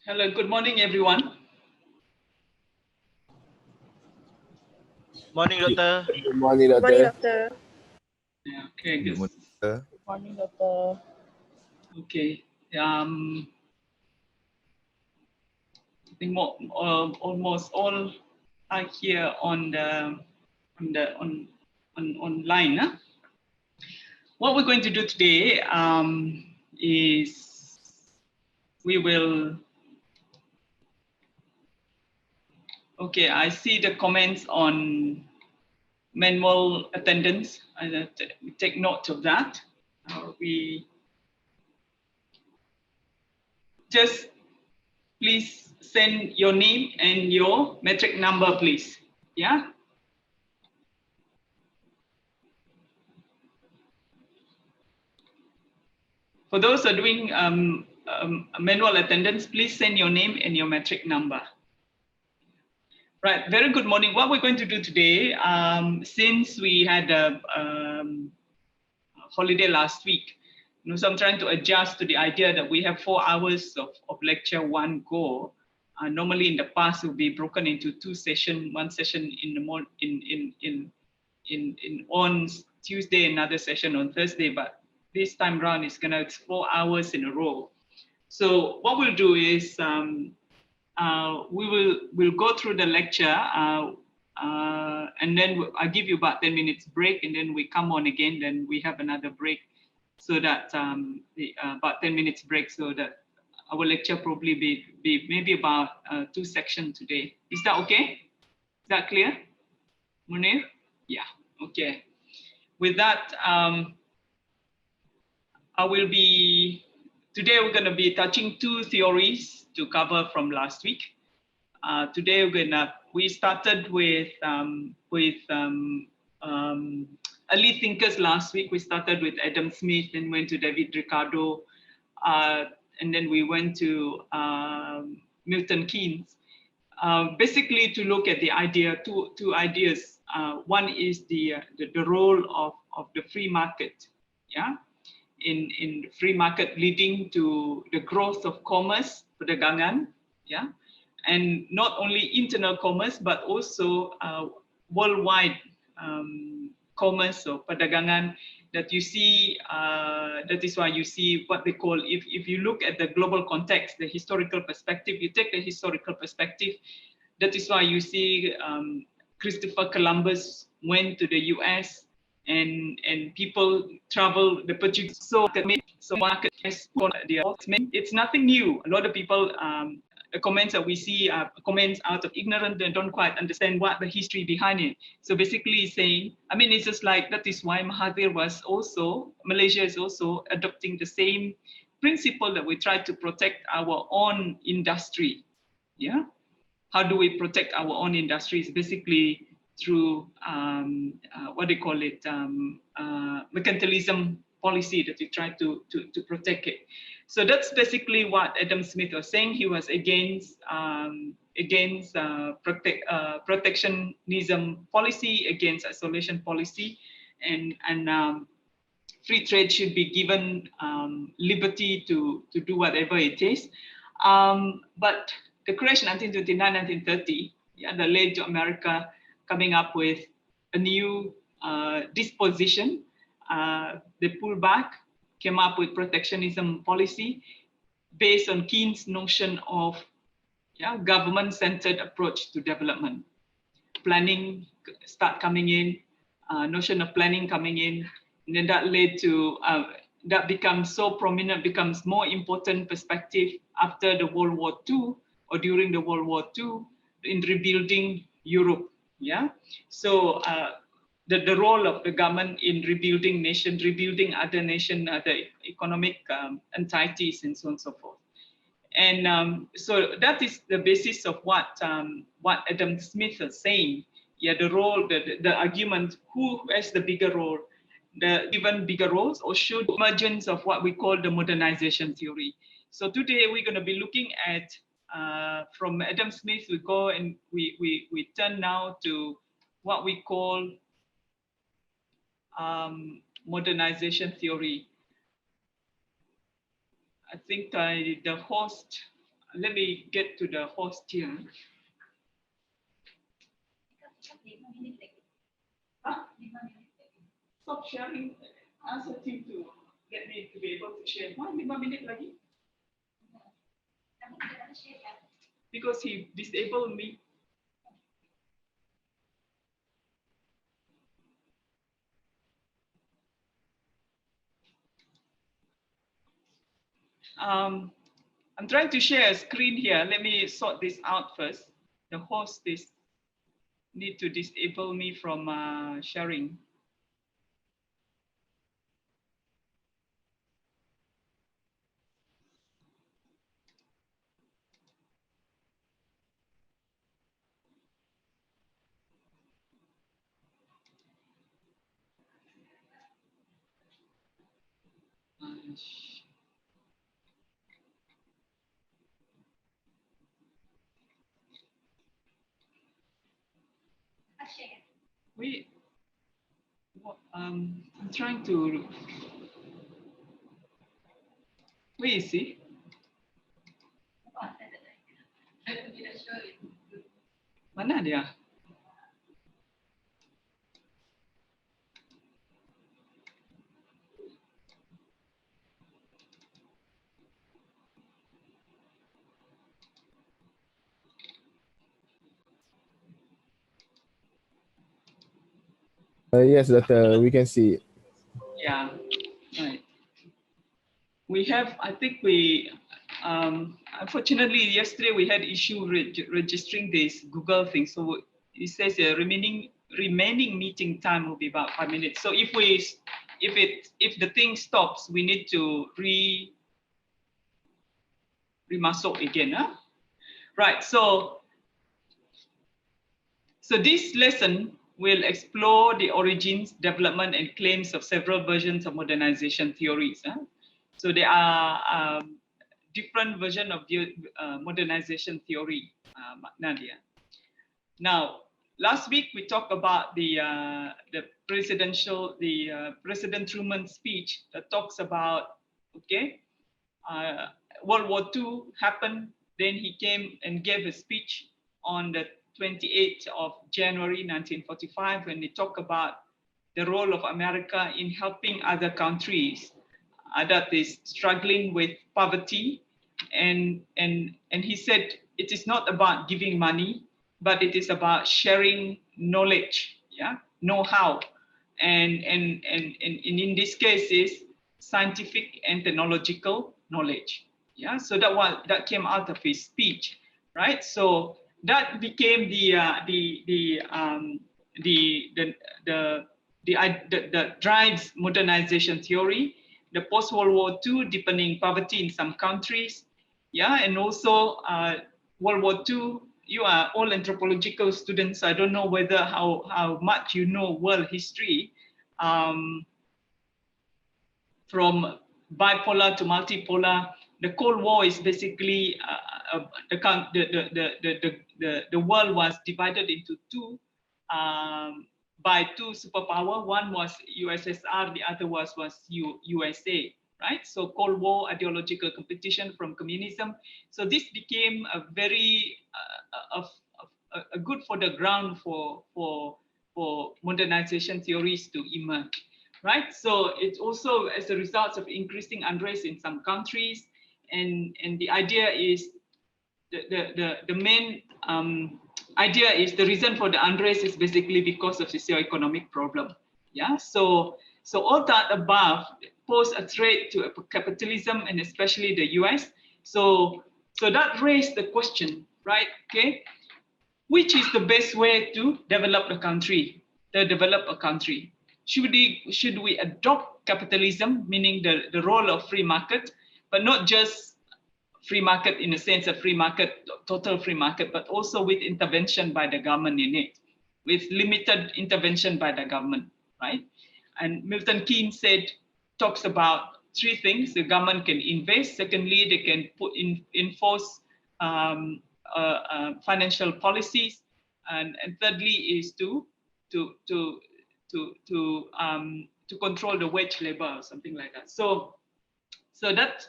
Hello, good morning, everyone. Morning, Doctor. Good morning, Good morning, Doctor. Doctor. Yeah, okay, Good morning, Doctor. Good morning, Doctor. okay. I think almost all are here on the online. Huh? What we're going to do today is we will. Okay, I see the comments on manual attendance. I take note of that. We just please send your name and your metric number, please. Yeah. For those who are doing manual attendance, please send your name and your metric number. Right, very good morning. What we're going to do today, since we had a holiday last week, so I'm trying to adjust to the idea that we have 4 hours of lecture, one go. Normally in the past, it will be broken into 2 sessions, one session in the on Tuesday, another session on Thursday, but this time around it's 4 hours in a row. So what we'll do is we'll go through the lecture and then I'll give you about 10 minutes break, and then we come on again, then we have another break, so that about 10 minutes break, so that our lecture probably be maybe about 2 sections today. Is that okay? Is that clear, Munir? Yeah, okay. With that, today we're going to be touching 2 theories to cover from last week. Today we started with early thinkers last week. We started with Adam Smith and went to David Ricardo, and then we went to Milton Keynes. Basically to look at the idea, two ideas. One is the role of the free market, yeah, in free market leading to the growth of commerce, perdagangan, yeah, and not only internal commerce but also worldwide commerce or perdagangan that you see. That is why you see what they call, if you look at the global context, the historical perspective, you take the historical perspective, that is why you see Christopher Columbus went to the US, and people travel, the Portuguese, so market, it's nothing new. A lot of people, the comments that we see are comments out of ignorance and don't quite understand what the history behind it. So basically saying, I mean, it's just like, that is why Malaysia is also adopting the same principle that we try to protect our own industry. Yeah. How do we protect our own industries? Basically through what they call it, mercantilism policy, that we try to protect it. So that's basically what Adam Smith was saying. He was against protectionism policy, against isolation policy, and free trade should be given liberty to do whatever it is. But the crash 1929, 1930, yeah, that led to America coming up with a new disposition. They pulled back, came up with protectionism policy based on Keynes' notion of government-centered approach to development. Planning start coming in, notion of planning coming in, and then that led to, that becomes so prominent, becomes more important perspective after the World War II or during the World War II in rebuilding Europe. Yeah, so the role of the government in rebuilding nation, rebuilding other nation, other economic entities, and so on and so forth. And so that is the basis of what Adam Smith is saying. Yeah, the role, the argument, who has the bigger role, the given bigger roles, or should emergence of what we call the modernization theory. So today we're going to be looking at from Adam Smith, we go and we turn now to what we call modernization theory. I think the host, let me get to the host here. Stop sharing. Ask the team to get me to be able to share. Why 5 minit lagi? Because he disabled me. I'm trying to share a screen here. Let me sort this out first. The host need to disable me from sharing. I'm trying to. Where is he? Mana dia? Yes, Doctor, we can see it. Yeah, right. We have, I think we, unfortunately, yesterday we had issue registering this Google thing. So it says the remaining meeting time will be about 5 minutes. So if the thing stops, we need to remasuk again. Huh? Right, so this lesson will explore the origins, development, and claims of several versions of modernization theories. Huh? So there are different versions of the modernization theory, Nadia. Now, last week we talked about the President Truman speech that talks about, okay, World War II happened, then he came and gave a speech on the 28th of January 1945 when he talked about the role of America in helping other countries that is struggling with poverty. And he said, it is not about giving money, but it is about sharing knowledge, yeah, know-how. And in this case is scientific and technological knowledge. Yeah, so that came out of his speech, right? So that became the drives modernization theory, the post-World War II deepening poverty in some countries, yeah, and also World War II. You are all anthropological students. I don't know whether how much you know world history. From bipolar to multipolar, the Cold War is basically the world was divided into two by two superpower. One was USSR, the other was USA, right? So Cold War ideological competition from communism. So this became a very a good for the ground for modernization theories to emerge. Right, so it's also as a result of increasing unrest in some countries, and the idea is the main idea is the reason for the unrest is basically because of socio-economic problem. Yeah, so all that above pose a threat to capitalism and especially the US. So that raised the question, right? Okay, which is the best way to develop a country? Should we adopt capitalism, meaning the role of free market, but not just free market in the sense of free market, total free market, but also with intervention by the government in it, with limited intervention by the government, right? And Milton Keynes talks about three things: the government can invest. Secondly, they can enforce financial policies, and thirdly is to control the wage labor or something like that. So So that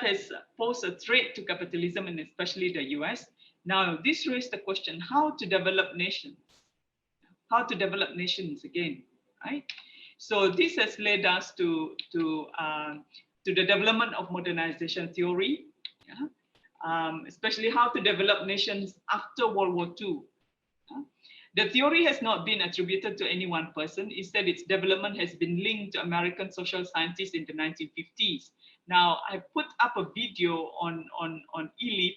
has posed a threat to capitalism and especially the US. Now, this raised the question, how to develop nations? How to develop nations again, right? So this has led us to the development of modernization theory, yeah? Especially how to develop nations after World War II. Yeah? The theory has not been attributed to any one person. Instead, its development has been linked to American social scientists in the 1950s. Now, I put up a video on eLeap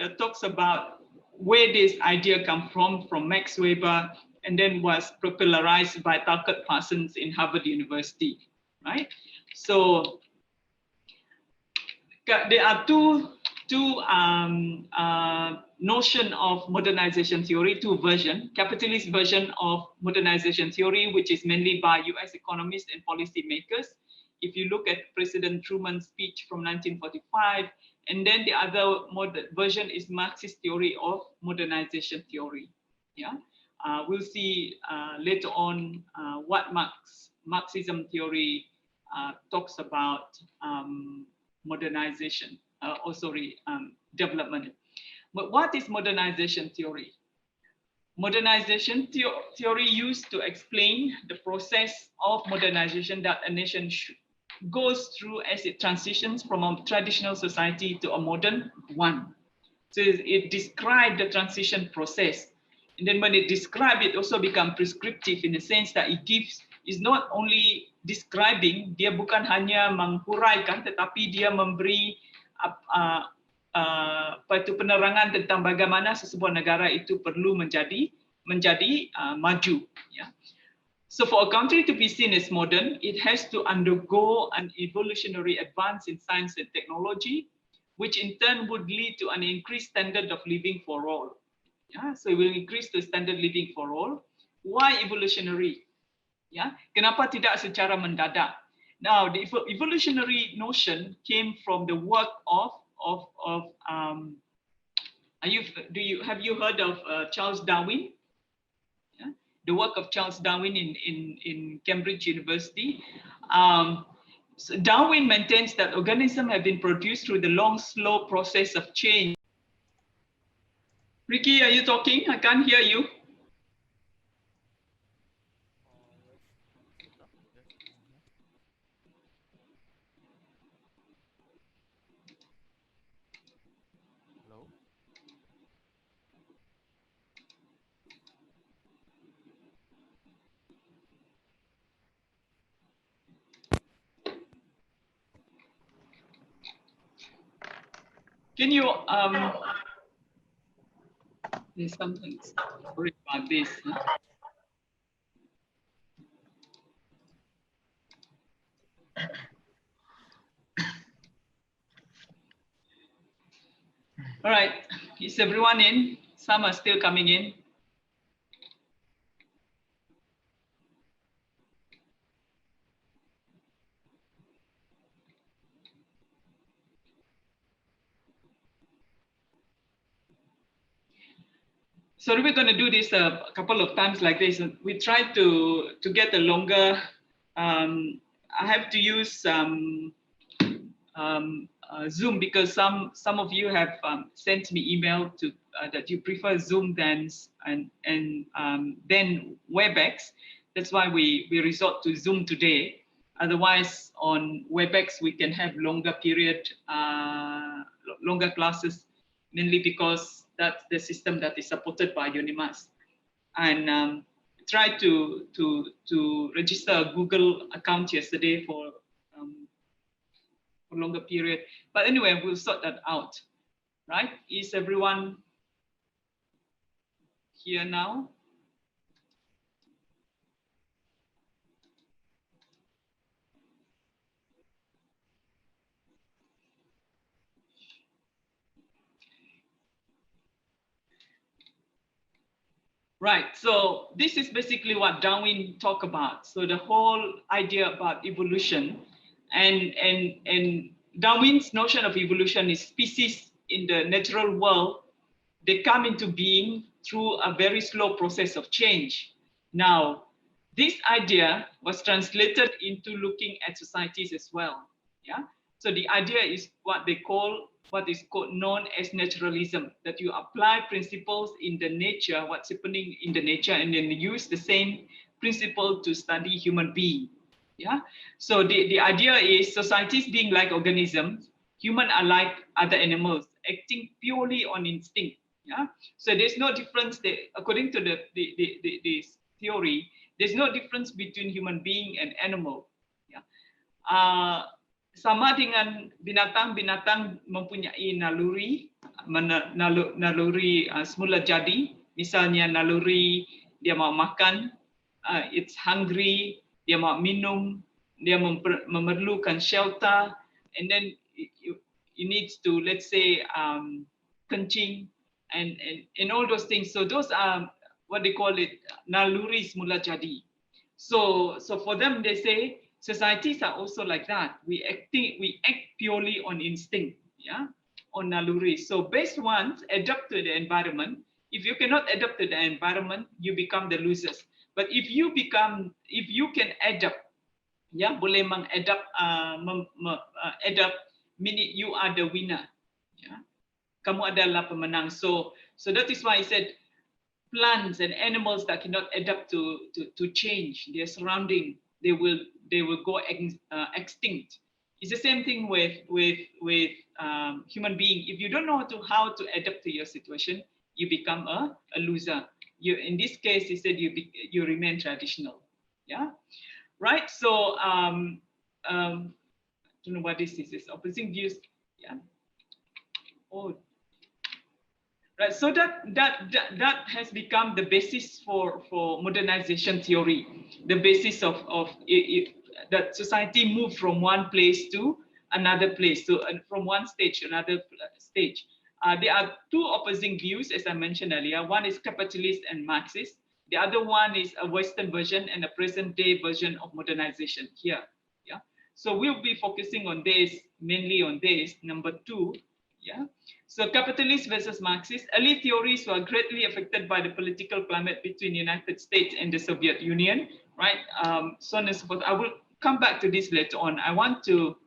that talks about where this idea comes from Max Weber, and then was popularized by Tucker Parsons in Harvard University, right? So there are two notion of modernization theory, two versions. Capitalist version of modernization theory, which is mainly by US economists and policymakers. If you look at President Truman's speech from 1945, and then the other version is Marxist theory of modernization theory. Yeah, we'll see later on what Marxism theory talks about modernization, development. But what is modernization theory? Modernization theory used to explain the process of modernization that a nation goes through as it transitions from a traditional society to a modern one. So it describes the transition process. And then when it describes, it also becomes prescriptive in the sense that it gives, is not only describing, dia bukan hanya menghuraikan, tetapi dia memberi penerangan tentang bagaimana sesebuah negara itu perlu menjadi maju. Yeah. So for a country to be seen as modern, it has to undergo an evolutionary advance in science and technology, which in turn would lead to an increased standard of living for all. Yeah, so it will increase the standard living for all. Why evolutionary? Yeah, kenapa tidak secara mendadak? Now, the evolutionary notion came from the work of have you heard of Charles Darwin? Yeah? The work of Charles Darwin in Cambridge University. So Darwin maintains that organisms have been produced through the long, slow process of change. Ricky, are you talking? I can't hear you. Hello? Can you there's something sorry about this. All right, is everyone in? Some are still coming in. So we're going to do this a couple of times like this. We try to get a longer. I have to use Zoom because some of you have sent me email to that you prefer Zoom than WebEx. That's why we resort to Zoom today. Otherwise, on WebEx we can have longer period, longer classes, mainly because that's the system that is supported by UNIMAS. And tried to register a Google account yesterday for longer period. But anyway, we'll sort that out, right? Is everyone here now? Right, so this is basically what Darwin talked about. So the whole idea about evolution and Darwin's notion of evolution is species in the natural world, they come into being through a very slow process of change. Now, this idea was translated into looking at societies as well. Yeah. So the idea is what is known as naturalism, that you apply principles in the nature, what's happening in the nature, and then use the same principle to study human being. Yeah. So the idea is societies being like organisms, humans are like other animals, acting purely on instinct. Yeah. So there's no difference there, according to this theory, there's no difference between human being and animal. Yeah. Sama dengan binatang-binatang mempunyai naluri, naluri semula jadi, misalnya naluri dia mau makan, it's hungry, dia mau minum, dia memerlukan shelter, and then it needs to, let's say, kencing, and all those things. So those are what they call it, naluri semula jadi. So for them, they say societies are also like that. We act purely on instinct, yeah, on naluri. So best ones adapt to the environment. If you cannot adapt to the environment, you become the losers. But if you can adapt, yeah, boleh mengadapt, adapt, meaning you are the winner, yeah. Kamu adalah pemenang. So that is why I said plants and animals that cannot adapt to change their surrounding, they will go extinct. It's the same thing with human being. If you don't know how to adapt to your situation, you become a loser. You, in this case, he said you remain traditional. Yeah, right. So I don't know what this is. Opposing views. Yeah. Oh. Right, so that has become the basis for modernization theory, the basis of that society moved from one place to another place, so from one stage to another stage. There are two opposing views, as I mentioned earlier. One is capitalist and Marxist. The other one is a Western version and a present-day version of modernization here. Yeah, so we'll be focusing on this, mainly on this, number two. Yeah. So capitalist versus Marxist, early theories were greatly affected by the political climate between the United States and the Soviet Union, right? So on and so forth. I will come back to this later on. I want to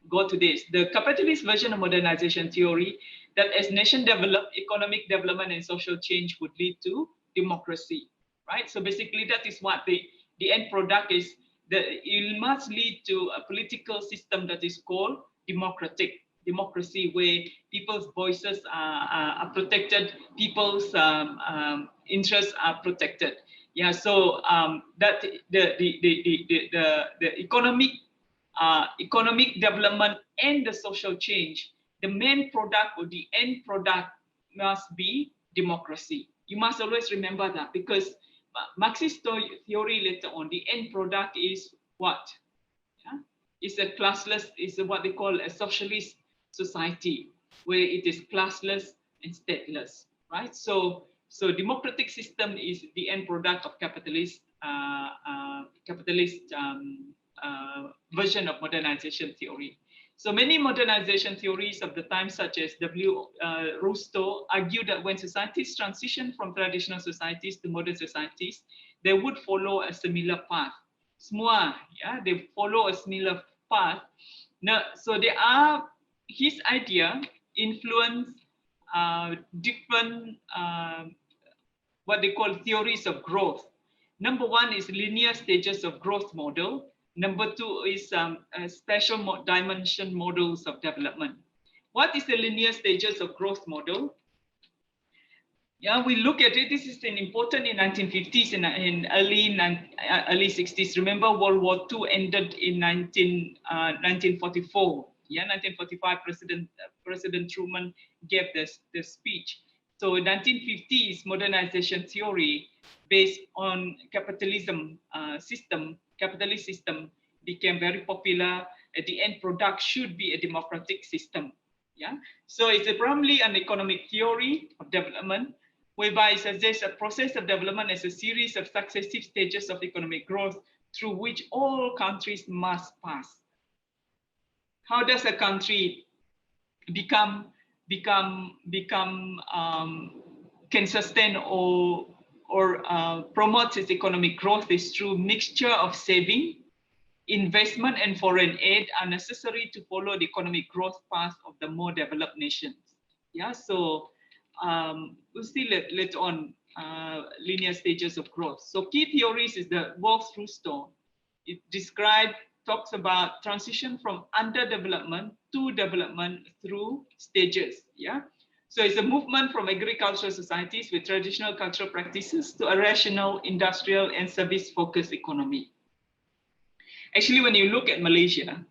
go to this. The capitalist version of modernization theory, that as nation develop, economic development and social change would lead to democracy, right? So basically that is what the end product is. It must lead to a political system that is called democracy, where people's voices are protected, people's interests are protected. Yeah, so that the economic development and the social change, the main product or the end product must be democracy. You must always remember that, because Marxist theory later on, the end product is what? Yeah? It's a classless, it's what they call a socialist society, where it is classless and stateless, right? So democratic system is the end product of capitalist version of modernization theory. So many modernization theories of the time, such as Rousseau, argue that when societies transition from traditional societies to modern societies, they would follow a similar path. Semua, yeah, they follow a similar path. Now, so there are, his idea influenced different what they call theories of growth. Number one is linear stages of growth model. Number two is special dimension models of development. What is the linear stages of growth model? Yeah, we look at it. This is an important in 1950s and in early 60s. Remember, World War II ended in 1944. Yeah, 1945. President Truman gave the speech. So 1950s modernization theory based on capitalism capitalist system became very popular. At the end product should be a democratic system. Yeah, so it's primarily an economic theory of development, whereby it suggests a process of development as a series of successive stages of economic growth through which all countries must pass. How does a country can sustain or promote its economic growth? Is through mixture of saving, investment and foreign aid are necessary to follow the economic growth path of the more developed nations. Yeah, so we'll see later on linear stages of growth. So key theories is the walk-through store. It talks about transition from underdevelopment to development through stages. Yeah, so it's a movement from agricultural societies with traditional cultural practices to a rational, industrial, and service-focused economy. Actually, when you look at Malaysia,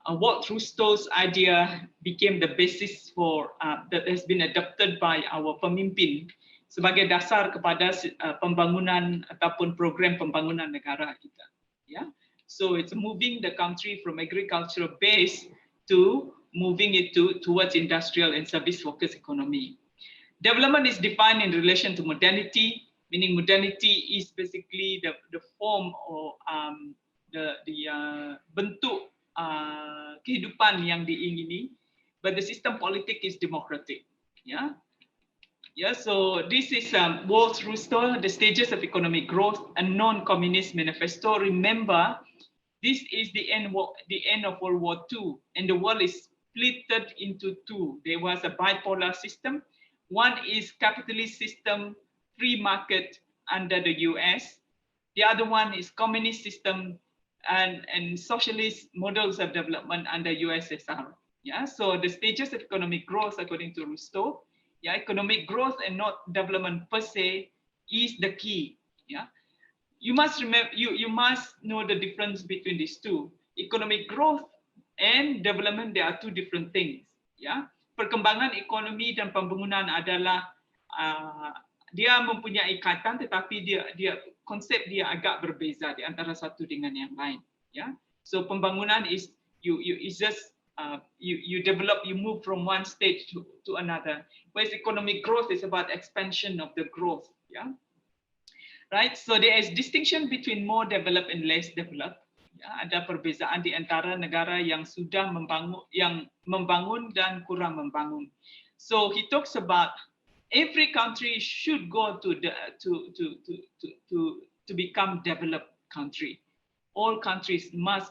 walk-through stores idea became the basis for that has been adopted by our pemimpin sebagai dasar kepada pembangunan ataupun program pembangunan negara kita. Yeah, so it's moving the country from agricultural base to moving it towards industrial and service-focused economy. Development is defined in relation to modernity, meaning modernity is basically the form or the bentuk kehidupan yang diingini, but the system politic is democratic. Yeah. Yeah, so this is walk-through store, the stages of economic growth, a non-communist manifesto. Remember, this is the end of World War II, and the world is split into two. There was a bipolar system. One is capitalist system, free market under the US. The other one is communist system and socialist models of development under USSR. Yeah, so the stages of economic growth according to Rusto, yeah, economic growth and not development per se is the key. Yeah, you must remember, you must know the difference between these two. Economic growth and development, they are two different things. Yeah, perkembangan ekonomi dan pembangunan adalah dia mempunyai ikatan, tetapi konsep dia agak berbeza di antara satu dengan yang lain. Yeah, so pembangunan is you develop, you move from one stage to another. Whereas economic growth is about expansion of the growth. Yeah, right. So there is distinction between more developed and less developed. Ya, ada perbezaan di antara negara yang sudah membangun dan kurang membangun. So he talks about every country should go to become developed country. All countries must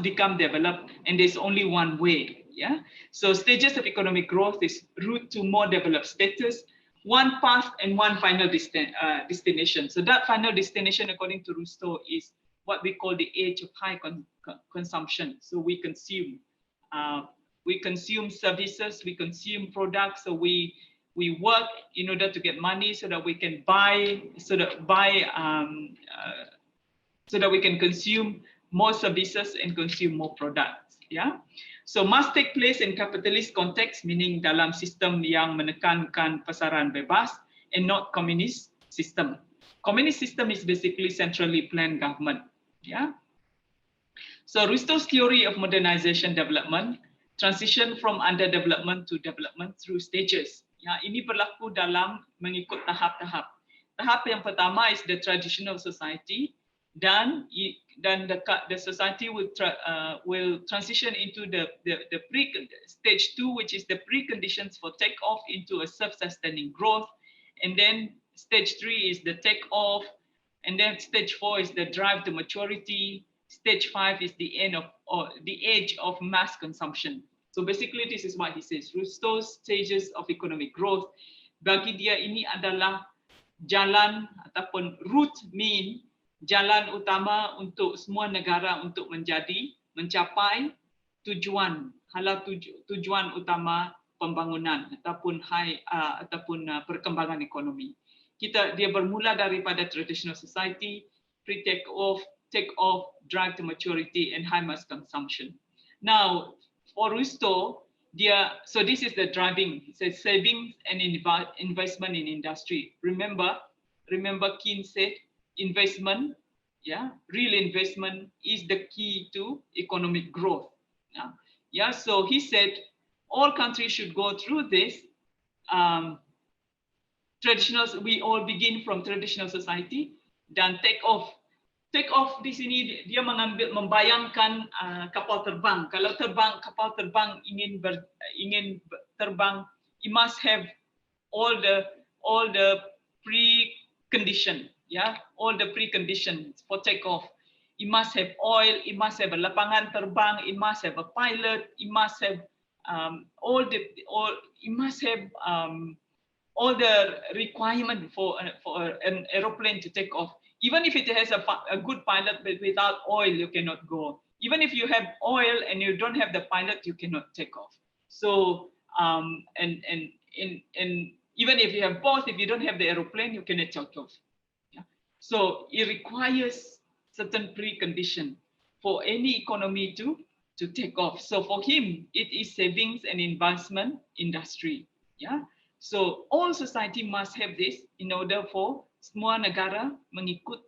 become developed, and there's only one way. Yeah. So stages of economic growth is route to more developed status, one path and one final destination. So that final destination, according to Rusto, is what we call the age of high consumption. So we consume services, we consume products. So we work in order to get money so that we can so that we can consume more services and consume more products. Yeah. So must take place in capitalist context, meaning dalam sistem yang menekankan pasaran bebas and not communist system. Communist system is basically centrally planned government. Yeah. So Rusto's theory of modernization development, transition from underdevelopment to development through stages. Ya, ini berlaku dalam mengikut tahap-tahap. Tahap yang pertama is the traditional society, dan the society will transition into the stage 2, which is the preconditions for take off into a self-sustaining growth, and then stage 3 is the take off. And then stage 4 is the drive to maturity. Stage 5 is the end of, or the age of mass consumption. So basically this is what he says. Rusto's stages of economic growth, bagi dia ini adalah jalan ataupun route mean, jalan utama untuk semua negara untuk mencapai tujuan, halal tujuan utama pembangunan ataupun perkembangan ekonomi. Dia bermula daripada traditional society, pre-take off, take off, drive to maturity, and high mass consumption. Now, for Rusto, so this is the driving. It says savings and investment in industry. Remember Keane said investment, yeah, real investment is the key to economic growth. Yeah, so he said all countries should go through this. We all begin from traditional society dan take off di sini dia membayangkan kapal terbang. Kalau kapal terbang ingin terbang, it must have all the precondition, yeah, all the preconditions for take off. it must have oil, it must have a lapangan terbang, it must have a pilot, it must have it must have all the requirement for an aeroplane to take off. Even if it has a good pilot, but without oil, you cannot go. Even if you have oil and you don't have the pilot, you cannot take off. So, and even if you have both, if you don't have the aeroplane, you cannot take off. Yeah? So it requires certain precondition for any economy to take off. So for him, it is savings and investment industry. Yeah. So all society must have this in order for semua negara mengikut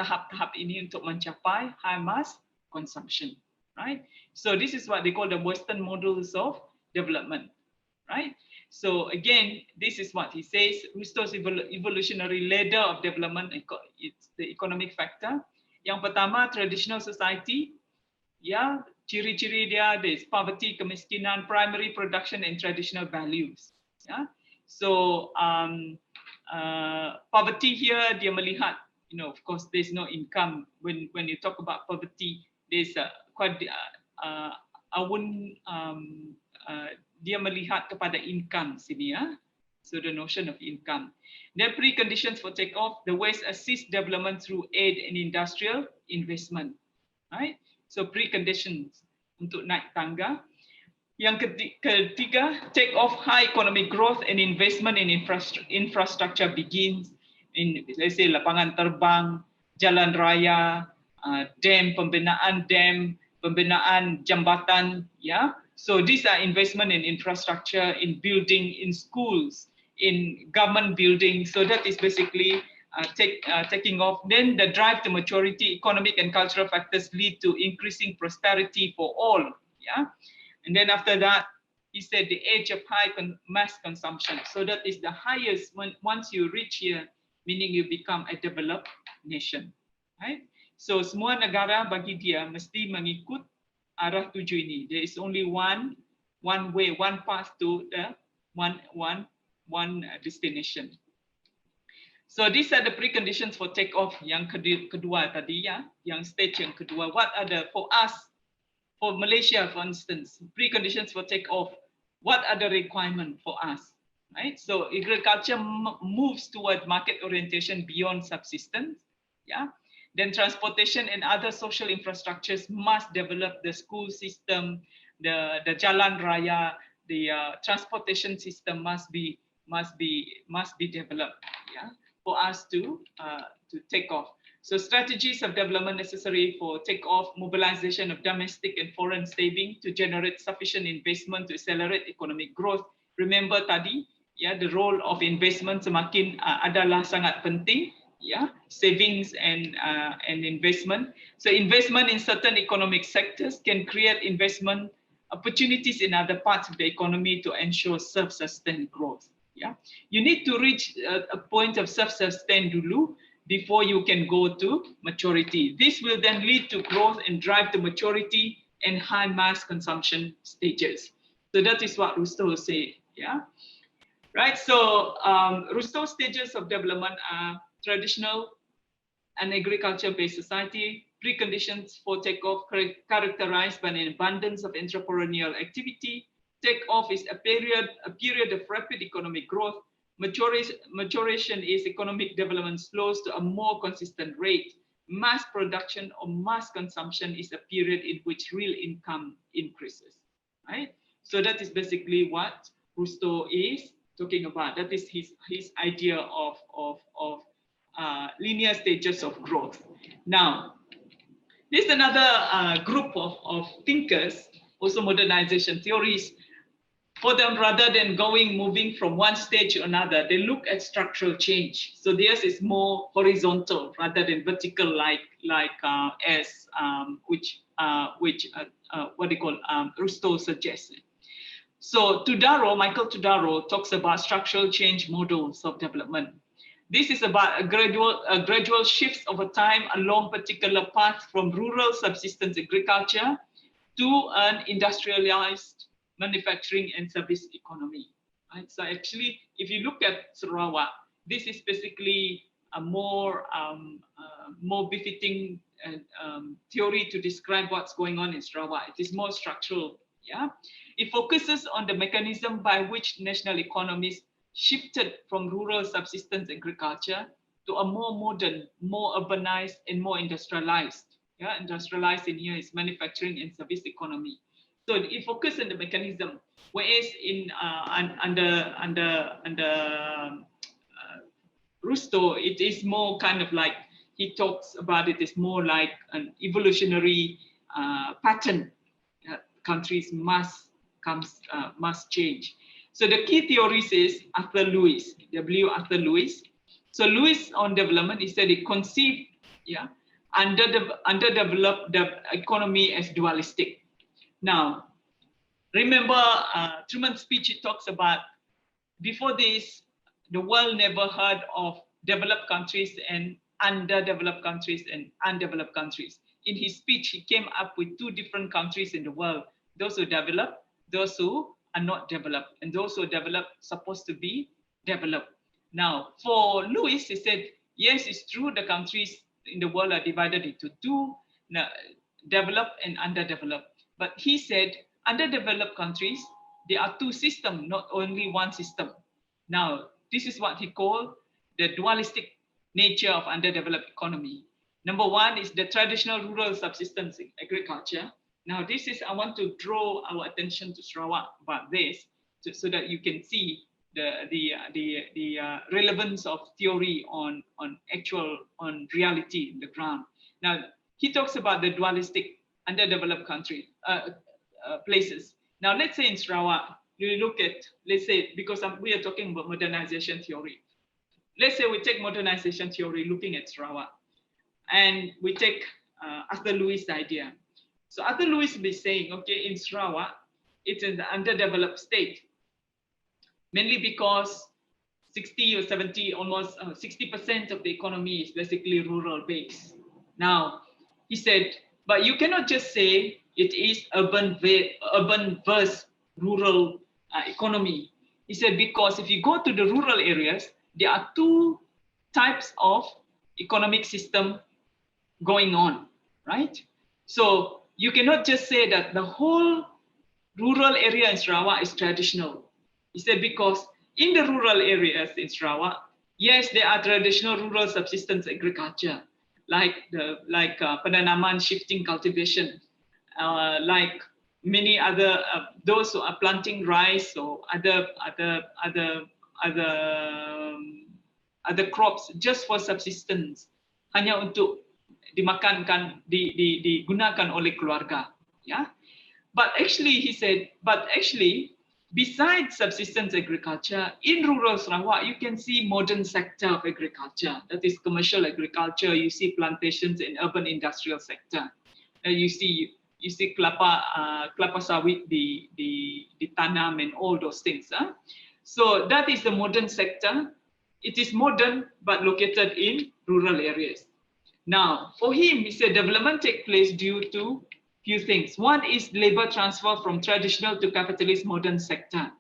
tahap-tahap ini untuk mencapai high mass consumption, right? So this is what they call the Western models of development, right? So again, this is what he says, Rusto's evolutionary ladder of development, it's the economic factor. Yang pertama, traditional society, ya, ciri-ciri dia is poverty, kemiskinan, primary production and traditional values. Yeah. So poverty here, dia melihat, of course, there's no income. When you talk about poverty, there's quite dia melihat kepada income sini, ya. So the notion of income. The preconditions for takeoff, the West assist development through aid and industrial investment, right? So preconditions untuk naik tangga. Yang ketiga, take off high economic growth and investment in infrastructure begins in, let's say, lapangan terbang, jalan raya, pembinaan jambatan, yeah. So these are investment in infrastructure, in building, in schools, in government buildings. So that is basically taking off. Then the drive to maturity, economic and cultural factors lead to increasing prosperity for all, yeah. And then after that, he said the age of high mass consumption. So that is the highest once you reach here, meaning you become a developed nation, right? So semua negara bagi dia mesti mengikut arah tuju ini. There is only one way, one path to the one destination. So these are the preconditions for takeoff. Yang kedua tadi, ya, yang stage yang kedua. What are the, for us, for Malaysia, for instance, preconditions for takeoff? What are the requirements for us? Right. So agriculture moves toward market orientation beyond subsistence. Yeah. Then transportation and other social infrastructures must develop. The school system, the jalan raya, the transportation system must be developed. Yeah, for us to take off. So strategies of development necessary for take-off, mobilization of domestic and foreign saving to generate sufficient investment to accelerate economic growth. Remember tadi, ya, the role of investment semakin adalah sangat penting, ya, savings and investment. So investment in certain economic sectors can create investment opportunities in other parts of the economy to ensure self-sustained growth. Yeah, you need to reach a point of self-sustained dulu before you can go to maturity. This will then lead to growth and drive to maturity and high mass consumption stages. So that is what Rusto say, yeah? Right, so Rusto's stages of development are traditional and agriculture-based society, preconditions for takeoff characterized by an abundance of entrepreneurial activity. Takeoff is a period of rapid economic growth. Maturation is economic development slows to a more consistent rate. Mass production or mass consumption is a period in which real income increases, right? So that is basically what Rusto is talking about. That is his idea of linear stages of growth. Now, there's another group of thinkers, also modernization theories. For them, rather than moving from one stage to another, they look at structural change. So theirs is more horizontal rather than vertical, like what they call Rusto suggested. So Michael Tudaro talks about structural change models of development. This is about a gradual shift over time along particular path from rural subsistence agriculture to an industrialized manufacturing and service economy. Right? So actually, if you look at Sarawak, this is basically a more befitting theory to describe what's going on in Sarawak. It is more structural. Yeah, it focuses on the mechanism by which national economies shifted from rural subsistence agriculture to a more modern, more urbanized, and more industrialized. Yeah, industrialized in here is manufacturing and service economy. So it focuses on the mechanism, whereas in under Rusto, it is more kind of like, he talks about it as more like an evolutionary pattern. Countries must change. So the key theories is Arthur Lewis, Arthur Lewis. So Lewis on development, he said it conceived, underdeveloped the economy as dualistic. Now, remember Truman's speech, it talks about, before this, the world never heard of developed countries and underdeveloped countries and undeveloped countries. In his speech, he came up with two different countries in the world: those who develop, those who are not developed, and those who are developed supposed to be developed. Now, for Lewis, he said, yes, it's true, the countries in the world are divided into two, developed and underdeveloped. But he said, underdeveloped countries, there are two systems, not only one system. Now, this is what he called the dualistic nature of underdeveloped economy. Number one is the traditional rural subsistence agriculture. Now, this is, I want to draw our attention to Sarawak about this, so that you can see the relevance of theory on reality in the ground. Now, he talks about the dualistic underdeveloped country places. Now, let's say in Sarawak, you look at, let's say, because we are talking about modernization theory. Let's say we take modernization theory looking at Sarawak, and we take Arthur Lewis' idea. So Arthur Lewis will be saying, okay, in Sarawak, it's in the underdeveloped state, mainly because 60 or 70, almost 60% of the economy is basically rural based. Now, he said, but you cannot just say it is urban versus rural economy. He said, because if you go to the rural areas, there are two types of economic system going on, right? So you cannot just say that the whole rural area in Sarawak is traditional. He said, because in the rural areas in Sarawak, yes, there are traditional rural subsistence agriculture, like penanaman shifting cultivation, like many other those who are planting rice or other crops just for subsistence, hanya untuk dimakankan, digunakan oleh keluarga, yeah. But actually, he said, besides subsistence agriculture, in rural Sarawak, you can see modern sector of agriculture. That is commercial agriculture. You see plantations in urban industrial sector. You see kelapa sawit ditanam and all those things. Huh? So that is the modern sector. It is modern, but located in rural areas. Now, for him, he said development takes place due to few things. One is labor transfer from traditional to capitalist modern sector.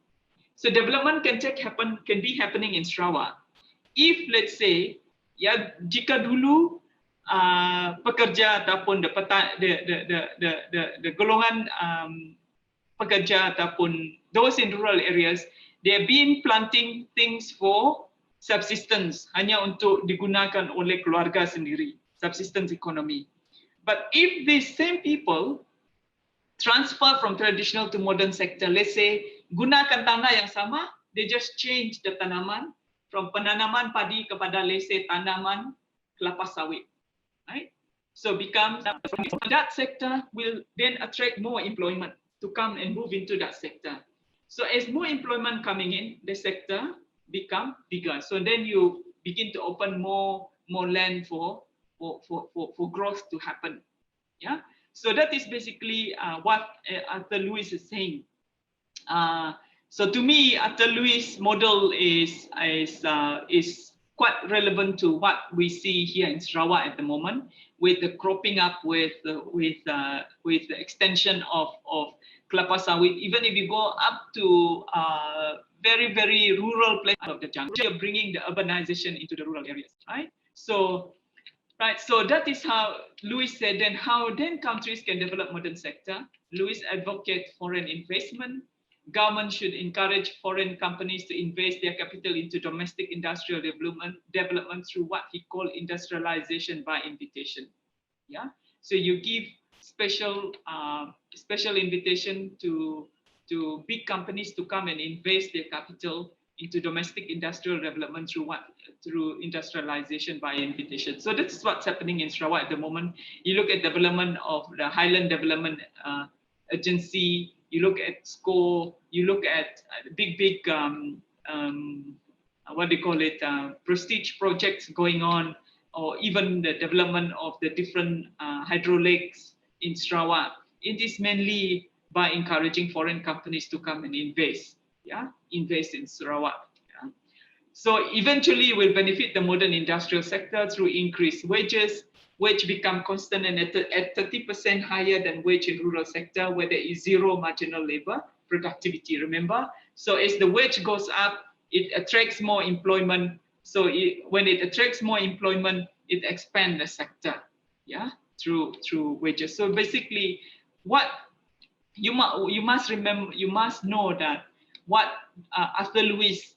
So development can be happening in Sarawak. If, let's say, ya, jika dulu pekerja ataupun the golongan pekerja ataupun those in rural areas, they have been planting things for subsistence, hanya untuk digunakan oleh keluarga sendiri, subsistence economy. But if these same people transfer from traditional to modern sector, let's say gunakan tanah yang sama, they just change the tanaman from penanaman padi kepada, let's say, tanaman kelapa sawit, right? So becomes that sector will then attract more employment to come and move into that sector. So as more employment coming in, the sector become bigger. So then you begin to open more land for growth to happen. Yeah. So that is basically what Arthur Lewis is saying. So to me, Arthur Lewis' model is quite relevant to what we see here in Sarawak at the moment, with the cropping up with the extension of kelapa sawit. Even if you go up to very, very rural places of the jungle, you're bringing the urbanization into the rural areas, right? So Right, so that is how Lewis said, then how then countries can develop modern sector. Lewis advocates foreign investment. Government should encourage foreign companies to invest their capital into domestic industrial development through what he called industrialization by invitation. Yeah, so you give special invitation to big companies to come and invest their capital into domestic industrial development through industrialization by invitation. So this is what's happening in Sarawak at the moment. You look at development of the Highland Development Agency, you look at SCO, you look at big what they call it, prestige projects going on, or even the development of the different hydro lakes in Sarawak. It is mainly by encouraging foreign companies to come and invest, invest in Sarawak. Yeah? So eventually will benefit the modern industrial sector through increased wages. Wage become constant and at 30% higher than wage in rural sector, where there is zero marginal labor productivity, remember? So as the wage goes up, it attracts more employment. So when it attracts more employment, it expands the sector, through wages. So basically, what you must remember, you must know that what Arthur Lewis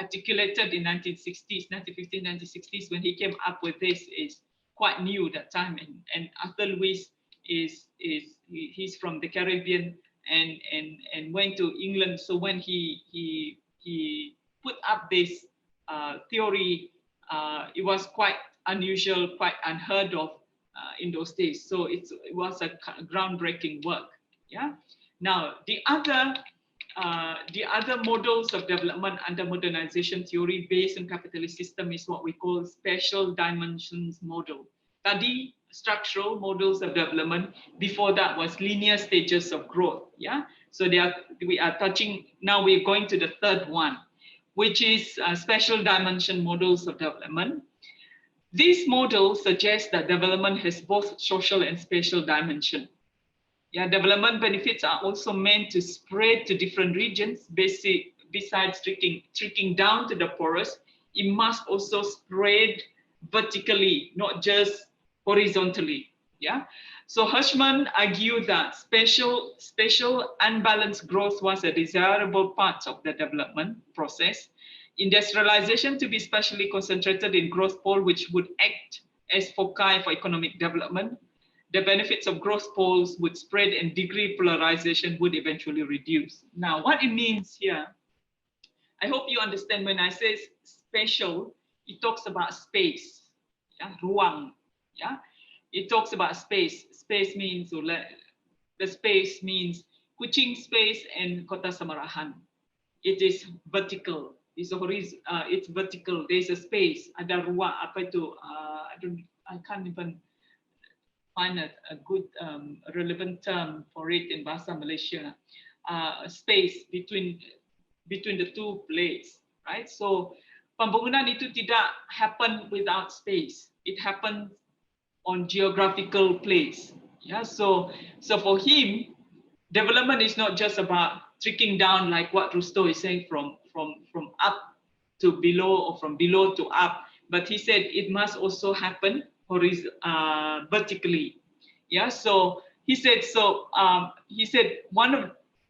articulated in 1960s, 1950s, 1960s, when he came up with this, is quite new that time. And Arthur Lewis he's from the Caribbean and went to England. So when he put up this theory, it was quite unusual, quite unheard of in those days. So it was a groundbreaking work. Yeah. Now the other models of development under modernization theory based on capitalist system is what we call special dimensions model. Tadi structural models of development. Before that was linear stages of growth. Yeah. So we are touching now. We're going to the third one, which is special dimension models of development. This model suggests that development has both social and spatial dimension. Yeah, development benefits are also meant to spread to different regions. Besides trickling down to the poorest, it must also spread vertically, not just horizontally. Yeah. So Hirschman argued that spatial unbalanced growth was a desirable part of the development process. Industrialization to be specially concentrated in growth pole, which would act as foci for economic development. The benefits of growth poles would spread and degree polarization would eventually reduce. Now, what it means here, I hope you understand when I say spatial, it talks about space, ruang, It talks about space. Space means, the space means Kuching space and Kota Samarahan. It is vertical. It's vertical. There's a space. Ada ruang apa itu? I can't even find a good relevant term for it in Bahasa Malaysia. Space between the two places, right? So pembangunan itu tidak happen without space. It happens on geographical place. Yeah. So for him, development is not just about trickling down like what Rusto is saying from up to below or from below to up, but he said it must also happen vertically. Yeah. So he said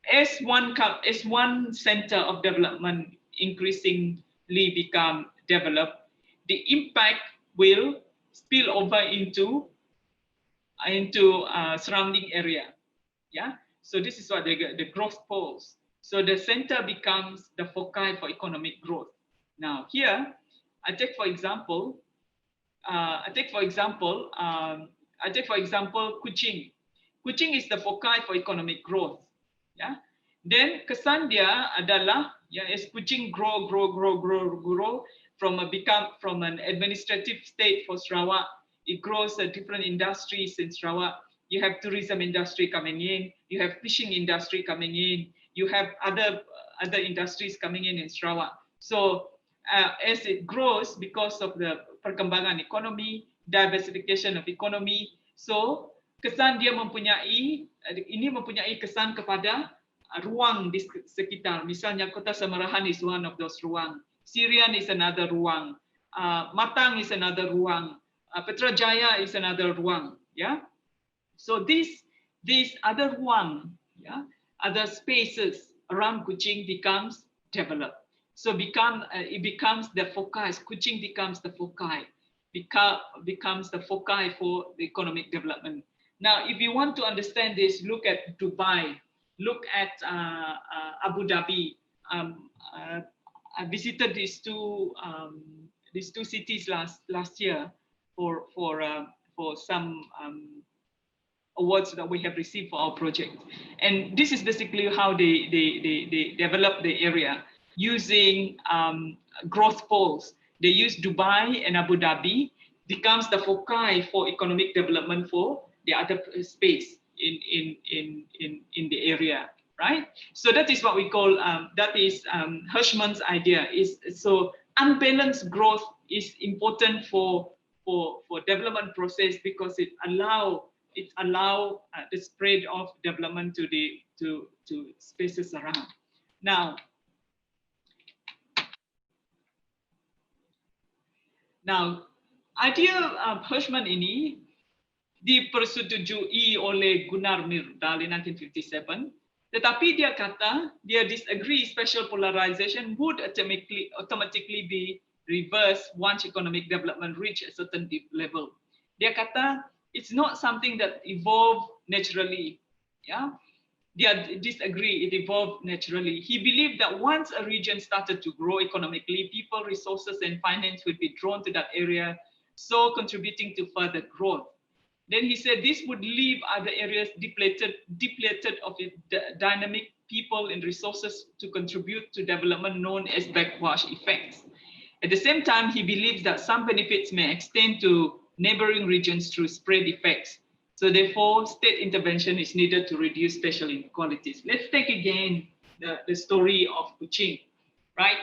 as one center of development increasingly become developed, the impact will spill over into surrounding area. Yeah. So this is what the growth poles. So the center becomes the foci for economic growth. Now here, I take for example Kuching. Kuching is the foci for economic growth. Yeah. Then kesan dia adalah as Kuching grow from an administrative state for Sarawak, it grows different industries in Sarawak. You have tourism industry coming in, you have fishing industry coming in, you have other industries coming in Sarawak. So as it grows because of the perkembangan ekonomi, diversification of economy, so kesan dia mempunyai kesan kepada ruang di sekitar. Misalnya Kota Samarahan is one of those ruang. Syrian is another ruang. Matang is another ruang. Petrajaya is another ruang. Yeah. So these other ruang, yeah, other spaces around Kuching becomes developed. So it becomes the foci. Kuching becomes the foci. Becomes the foci for the economic development. Now, if you want to understand this, look at Dubai, look at Abu Dhabi. I visited these two cities last year for some awards that we have received for our project. And this is basically how they develop the area using growth poles. They use Dubai and Abu Dhabi becomes the foci for economic development for the other space in the area, right? So that is what we call, that is Hirschman's idea. Is so unbalanced growth is important for development process because it allow the spread of development to spaces around. Now, idea Hirschman ini dipersetujui oleh Gunnar Myrdal in 1957, tetapi dia kata dia disagree special polarization would automatically be reversed once economic development reach a certain deep level. Dia kata it's not something that evolved naturally. Yeah, they disagree. It evolved naturally. He believed that once a region started to grow economically, people, resources, and finance would be drawn to that area, so contributing to further growth. Then he said this would leave other areas depleted of dynamic people and resources to contribute to development known as backwash effects. At the same time, he believes that some benefits may extend to neighboring regions through spread effects. So therefore, state intervention is needed to reduce spatial inequalities. Let's take again the story of Kuching, right?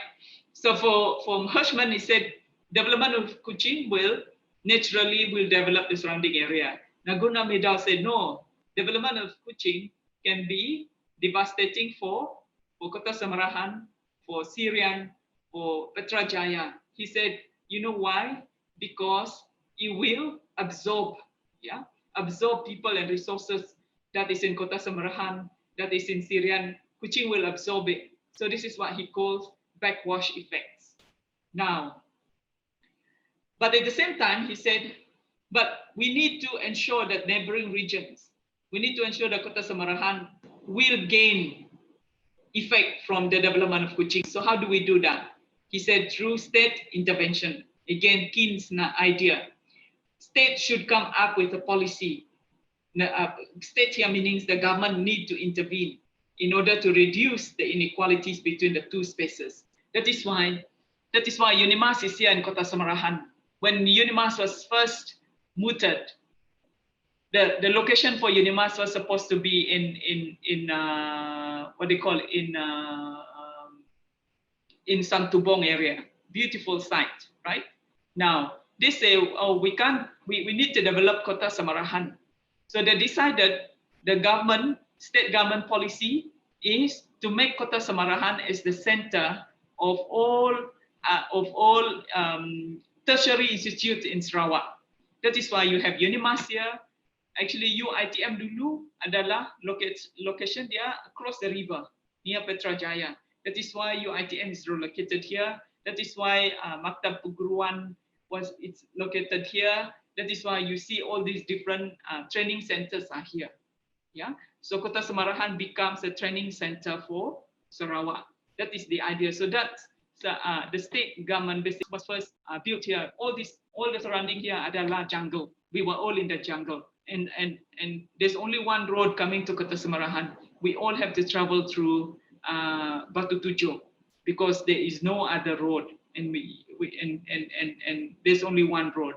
So from Hirschman, he said, development of Kuching will develop the surrounding area. Now Gunnar Myrdal said, no, development of Kuching can be devastating for Kota Samarahan, for Sirian, for Petrajaya. He said, you know why? Because it will absorb people and resources that is in Kota Samarahan, that is in Sirian. Kuching will absorb it. So this is what he calls backwash effects. Now, but at the same time, he said, but we need to ensure that neighboring regions, we need to ensure that Kota Samarahan will gain effect from the development of Kuching. So how do we do that? He said through state intervention. Again, Keen's idea. State should come up with a policy. State here means the government need to intervene in order to reduce the inequalities between the two spaces. That is why UNIMAS is here in Kota Samarahan. When UNIMAS was first mooted, the location for UNIMAS was supposed to be in what they call in Santubong area. Beautiful site, right? Now they say, oh, we need to develop Kota Samarahan. So they decided the state government policy is to make Kota Samarahan as the center of all tertiary institutes in Sarawak. That is why you have UNIMAS here. Actually, UITM dulu adalah location dia across the river near Petrajaya. That is why UITM is relocated here. That is why Maktab Perguruan it's located here. That is why you see all these different training centers are here. Yeah. So Kota Samarahan becomes a training center for Sarawak. That is the idea. So that's the state government was first built here. All the surrounding here adalah jungle. We were all in the jungle, and there's only one road coming to Kota Samarahan. We all have to travel through Batu Tujuh because there is no other road, and there's only one road.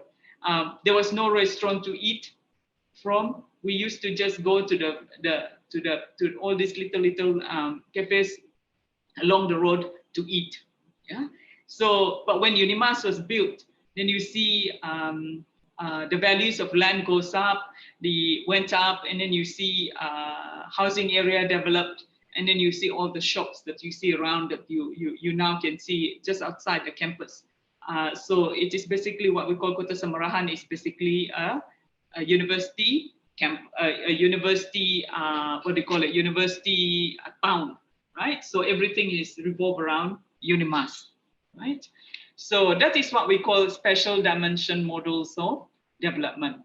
There was no restaurant to eat from. We used to just go to all these little cafes along the road to eat. Yeah. So, but when UNIMAS was built, then you see the values of land goes up, went up, and then you see housing area developed, and then you see all the shops that you see around that you now can see just outside the campus. So it is basically what we call Kota Samarahan is basically a university camp, a university, what do you call it, university town, right? So everything is revolved around UNIMAS, right? So that is what we call special dimension models of development.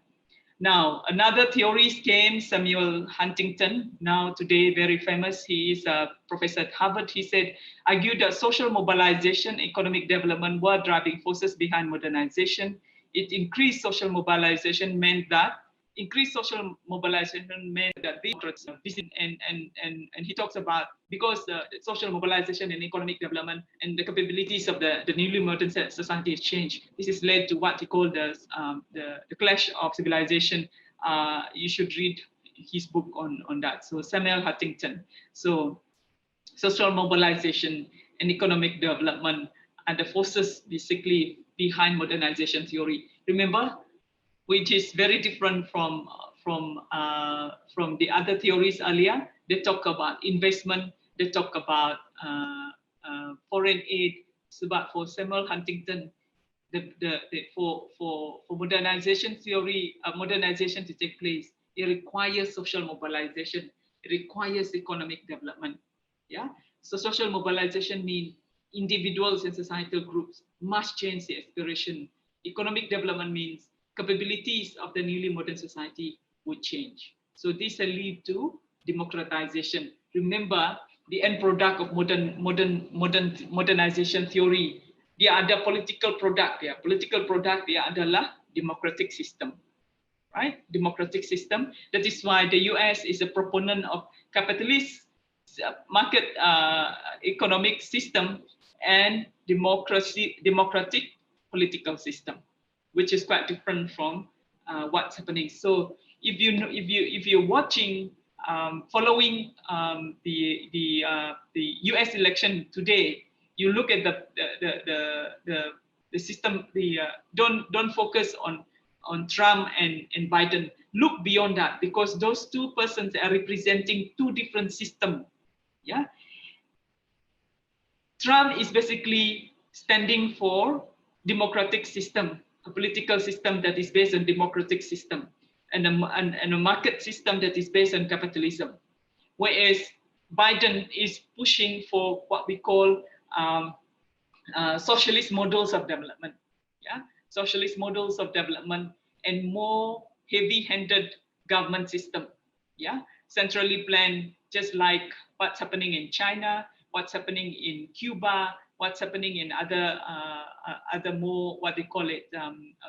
Now, another theorist came, Samuel Huntington, now today very famous. He is a professor at Harvard. He said, argued that social mobilization, economic development were driving forces behind modernization. It increased social mobilization meant that and he talks about because social mobilization and economic development and the capabilities of the newly modern society has changed. This has led to what he called the clash of civilization. You should read his book on that. So Samuel Huntington. So social mobilization and economic development are the forces basically behind modernization theory. Remember, which is very different from the other theories earlier. They talk about investment, they talk about foreign aid. So, but for Samuel Huntington, for modernization theory, modernization to take place, it requires social mobilization, it requires economic development. Yeah. So social mobilization means individuals and societal groups must change their aspiration. Economic development means capabilities of the newly modern society would change. So this will lead to democratization. Remember, the end product of modernization theory, dia ada political product dia. Political product dia adalah democratic system. Right? Democratic system. That is why the US is a proponent of capitalist market economic system and democratic political system, which is quite different from what's happening. So if you're watching, following the U.S. election today, you look at the system. Don't focus on Trump and Biden. Look beyond that, because those two persons are representing two different systems. Yeah, Trump is basically standing for democratic system, a political system that is based on democratic system, and a market system that is based on capitalism. Whereas Biden is pushing for what we call socialist models of development. Yeah, socialist models of development and more heavy-handed government system. Yeah, centrally planned, just like what's happening in China, what's happening in Cuba, what's happening in other more, what they call it,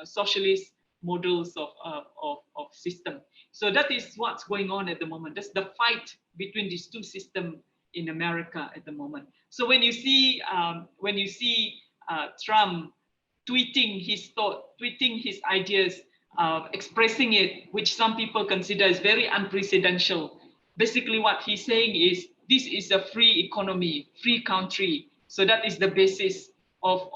socialist models of system. So that is what's going on at the moment. That's the fight between these two systems in America at the moment. So when you see Trump tweeting his thought, tweeting his ideas, expressing it, which some people consider is very unprecedented. Basically, what he's saying is this is a free economy, free country. So that is the basis of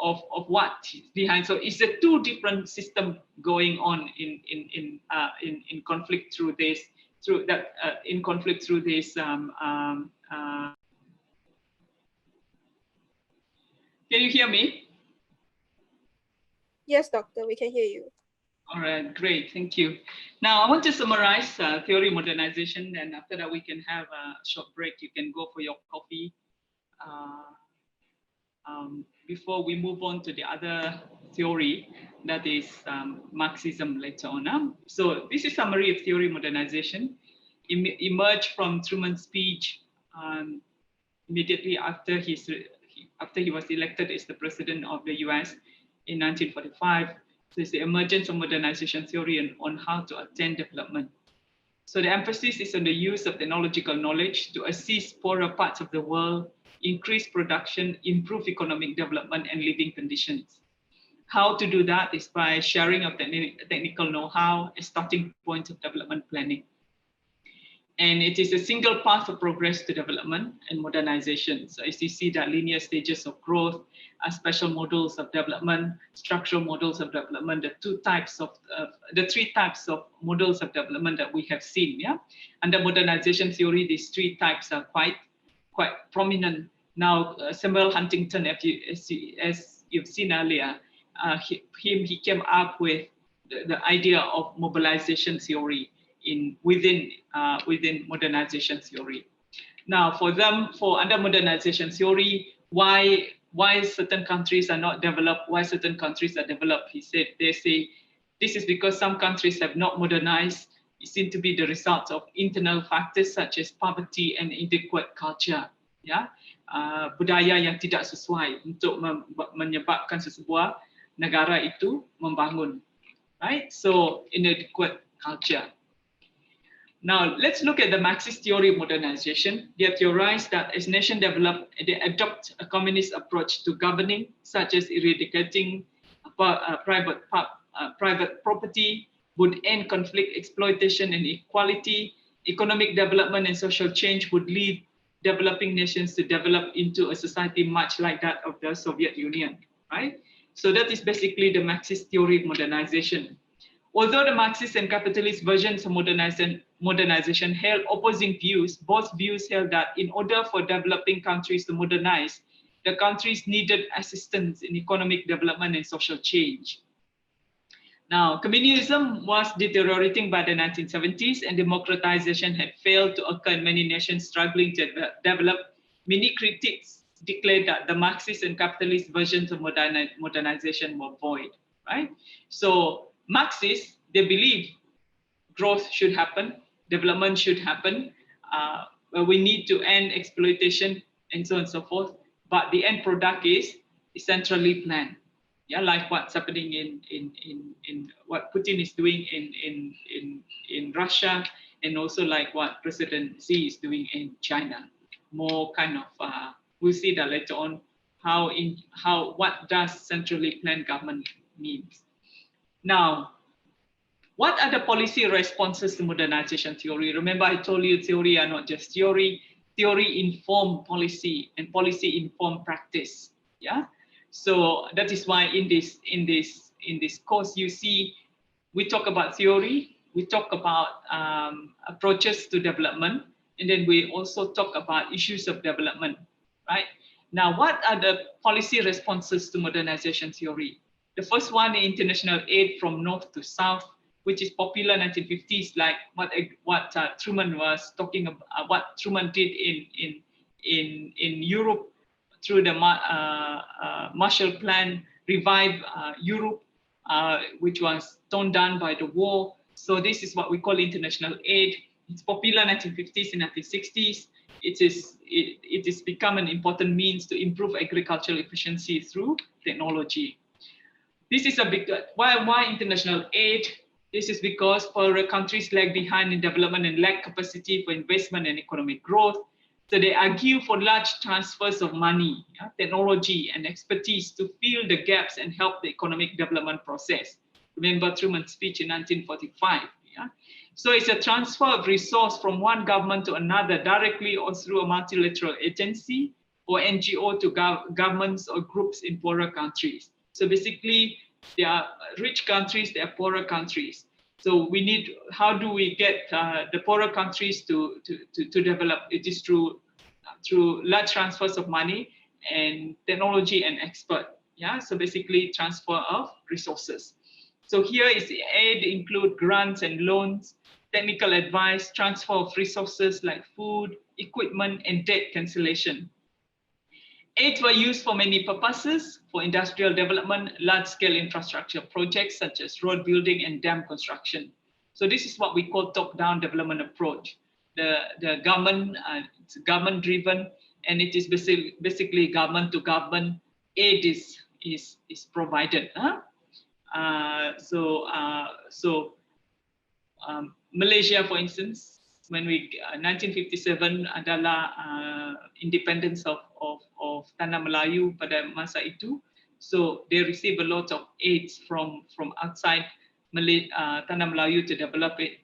what behind. So it's a two different system going on in conflict through this, in conflict through this. Can you hear me? Yes, doctor, we can hear you. All right, great, thank you. Now I want to summarize theory modernization, and after that we can have a short break. You can go for your coffee before we move on to the other theory, that is Marxism later on. So this is a summary of theory modernization. Emerged from Truman's speech immediately after he was elected as the president of the US in 1945. So it's the emergence of modernization theory and on how to attain development. So the emphasis is on the use of technological knowledge to assist poorer parts of the world, increase production, improve economic development and living conditions. How to do that is by sharing of technical know-how as starting points of development planning. And it is a single path of progress to development and modernization. So as you see, that linear stages of growth, special models of development, structural models of development, the three types of models of development that we have seen. Yeah, under modernization theory, these three types are quite prominent. Now, Samuel Huntington, as you've seen earlier, he came up with the idea of mobilization theory within modernization theory. Now, under modernization theory, why certain countries are not developed, why certain countries are developed? They say this is because some countries have not modernized. It seems to be the result of internal factors such as poverty and inadequate culture. Ya, budaya yang tidak sesuai untuk menyebabkan sesebuah negara itu membangun. Right? So inadequate culture. Now, let's look at the Marxist theory of modernization. They theorize that as nations develop, they adopt a communist approach to governing, such as eradicating private property, would end conflict, exploitation, and inequality. Economic development and social change would lead developing nations to develop into a society much like that of the Soviet Union, right? So that is basically the Marxist theory of modernization. Although the Marxist and capitalist versions of modernization held opposing views, both views held that in order for developing countries to modernize, the countries needed assistance in economic development and social change. Now, communism was deteriorating by the 1970s and democratization had failed to occur in many nations struggling to develop. Many critics declared that the Marxist and capitalist versions of modernization were void, right? So Marxists, they believe growth should happen, development should happen, we need to end exploitation and so on and so forth, but the end product is centrally planned. Yeah, like what's happening in what Putin is doing in Russia, and also like what President Xi is doing in China. More kind of we'll see that later on what does centrally planned government means. Now, what are the policy responses to modernization theory? Remember, I told you theory are not just theory. Theory inform policy, and policy inform practice. Yeah. So that is why in this course, you see, we talk about theory, we talk about approaches to development, and then we also talk about issues of development, right? Now, what are the policy responses to modernization theory? The first one is international aid from north to south, which is popular 1950s, like what Truman was talking about, what Truman did in Europe through the Marshall Plan, revive Europe, which was toned down by the war. So this is what we call international aid. It's popular 1950s and 1960s. It is become an important means to improve agricultural efficiency through technology. This is a big, why international aid? This is because poorer countries lag behind in development and lack capacity for investment and economic growth. So they argue for large transfers of money, technology, and expertise to fill the gaps and help the economic development process. Remember Truman's speech in 1945. Yeah? So it's a transfer of resource from one government to another directly or through a multilateral agency or NGO to governments or groups in poorer countries. So basically, there are rich countries, there are poorer countries. So we need, how do we get the poorer countries to develop? It is through large transfers of money and technology and expert. Yeah, so basically transfer of resources. So here is the aid include grants and loans, technical advice, transfer of resources like food, equipment, and debt cancellation. Aids were used for many purposes, for industrial development, large-scale infrastructure projects such as road building and dam construction. So this is what we call top-down development approach. The government, it's government-driven, and it is basically government to government. Aid is provided. Malaysia, for instance, when 1957 adalah independence of Tanah Melayu pada masa itu, so they receive a lot of aids from outside Tanah Melayu to develop it.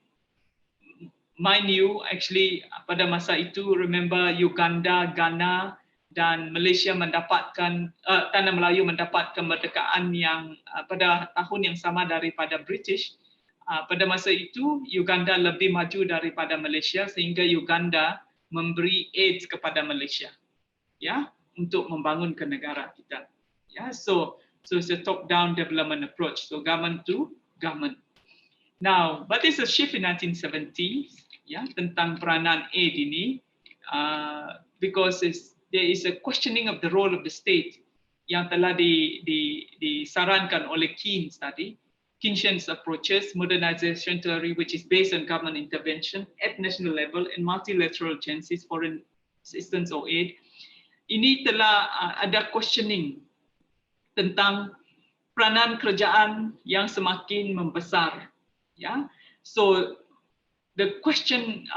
Mind you, actually pada masa itu, remember Uganda, Ghana, dan Malaysia mendapatkan Tanah Melayu mendapat kemerdekaan yang pada tahun yang sama daripada British. Pada masa itu Uganda lebih maju daripada Malaysia sehingga Uganda memberi aids kepada Malaysia, ya, untuk membangun ke negara kita. Ya, so So it's a top-down development approach. So government to government. Now, but it's a shift in 1970s, ya, tentang peranan aid ini, because there is a questioning of the role of the state yang telah disarankan oleh Keynes tadi, Keynesian approaches, modernization theory, which is based on government intervention at national level and multilateral agencies, foreign assistance or aid. Ini telah ada questioning tentang peranan kerajaan yang semakin membesar. Yeah, so the questioning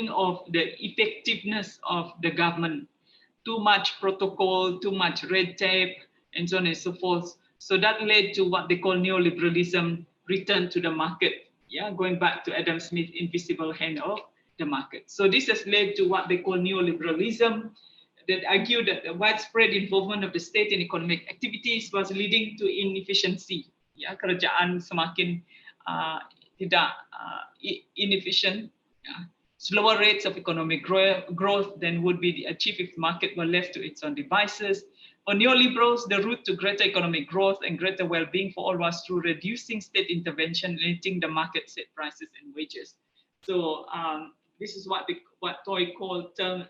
of the effectiveness of the government, too much protocol, too much red tape, and so on and so forth. So that led to what they call neoliberalism, return to the market. Yeah, going back to Adam Smith's invisible hand of the market. So this has led to what they call neoliberalism, that argue that the widespread involvement of the state in economic activities was leading to inefficiency. Ya, kerajaan semakin tidak inefficient, slower rates of economic growth than would be achieved if the market were left to its own devices. For neoliberals, the route to greater economic growth and greater well-being for all was through reducing state intervention, letting the market set prices and wages. So this is what Toy called term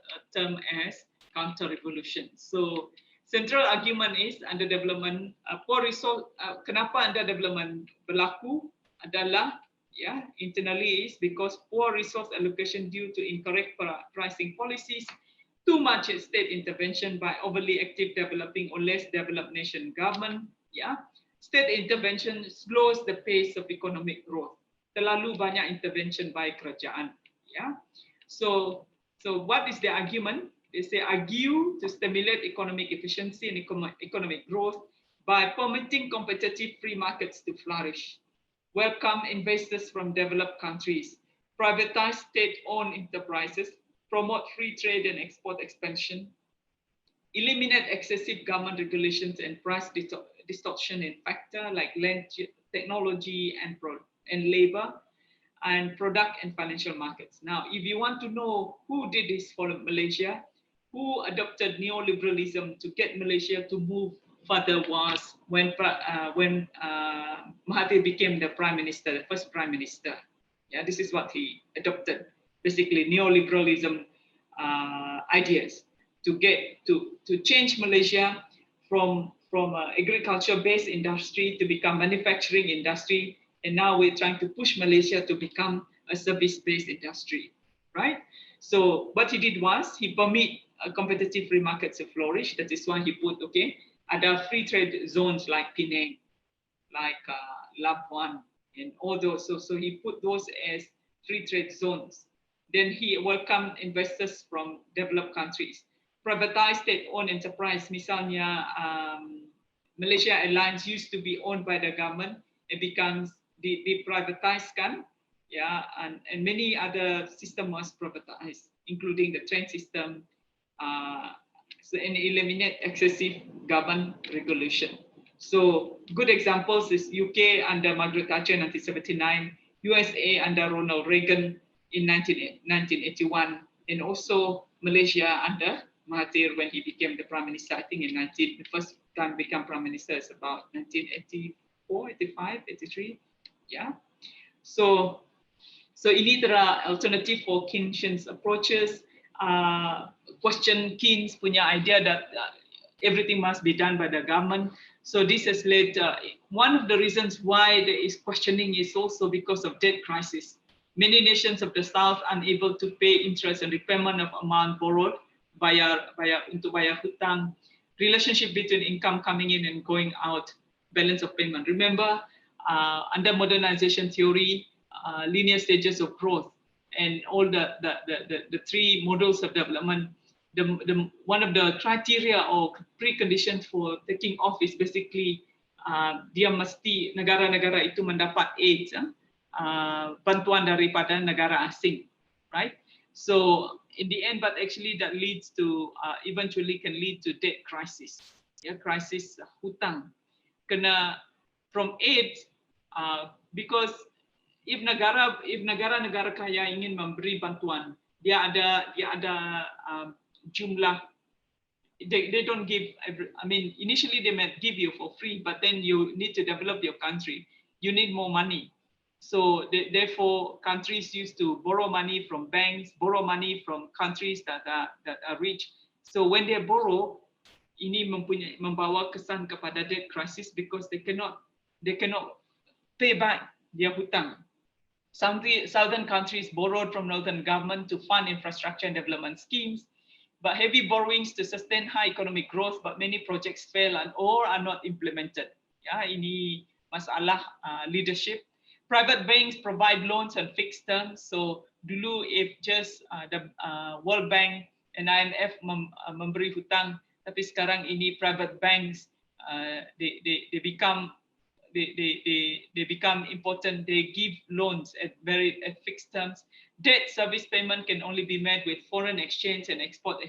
as counter-revolution. So central argument is under development, poor resource, kenapa under development berlaku adalah, ya, internally is because poor resource allocation due to incorrect pricing policies, too much state intervention by overly active developing or less developed nation government, ya. State intervention slows the pace of economic growth. Terlalu banyak intervention by kerajaan, ya. So what is the argument? They say argue to stimulate economic efficiency and economic growth by permitting competitive free markets to flourish, welcome investors from developed countries, privatize state-owned enterprises, promote free trade and export expansion, eliminate excessive government regulations and price distortion in factors like land, technology, and labor, and product and financial markets. Now, if you want to know who did this for Malaysia, who adopted neoliberalism to get Malaysia to move further, was when Mahathir became the prime minister, the first prime minister. Yeah, this is what he adopted, basically neoliberalism ideas to change Malaysia from agriculture-based industry to become manufacturing industry, and now we're trying to push Malaysia to become a service-based industry, right? So what he did was he permit competitive free markets to flourish. That is why he put, ada free trade zones like Penang, like Labuan, and all those. So he put those as free trade zones. Then he welcomed investors from developed countries. Privatized state-owned enterprise, misalnya Malaysia Airlines used to be owned by the government. It becomes deprivatized, yeah, and many other systems was privatized, including the train system, and eliminate excessive government regulation. So good examples is UK under Margaret Thatcher in 1979, USA under Ronald Reagan in 1981, and also Malaysia under Mahathir when he became the prime minister. I think the first time become prime minister is about 1984, 85, 83. Yeah. So ini adalah alternative for Keynesian approaches. Question Keynes punya idea that everything must be done by the government. So this has led, one of the reasons why there is questioning is also because of debt crisis. Many nations of the South unable to pay interest and repayment of amount borrowed untuk bayar hutang, relationship between income coming in and going out, balance of payment. Remember, under modernization theory, linear stages of growth, and all the three models of development, one of the criteria or preconditions for taking off is basically dia mesti negara-negara itu mendapat aid, bantuan daripada negara asing, right? So in the end, but actually that leads to eventually can lead to debt crisis, crisis hutang. Kena from aid, because if negara-negara kaya ingin memberi bantuan, dia ada jumlah they don't give, I mean, initially they might give you for free, but then you need to develop your country. You need more money. So therefore, countries used to borrow money from banks, borrow money from countries that are rich. So when they borrow, ini membawa kesan kepada debt crisis because they cannot pay back their hutang. Southern countries borrowed from northern government to fund infrastructure and development schemes, but heavy borrowings to sustain high economic growth, but many projects fail or are not implemented. Ya, ini masalah leadership. Private banks provide loans on fixed terms. So dulu if just the World Bank and IMF memberi hutang, tapi sekarang ini private banks they become important. They give loans at fixed terms. Debt service payment can only be made with foreign exchange and export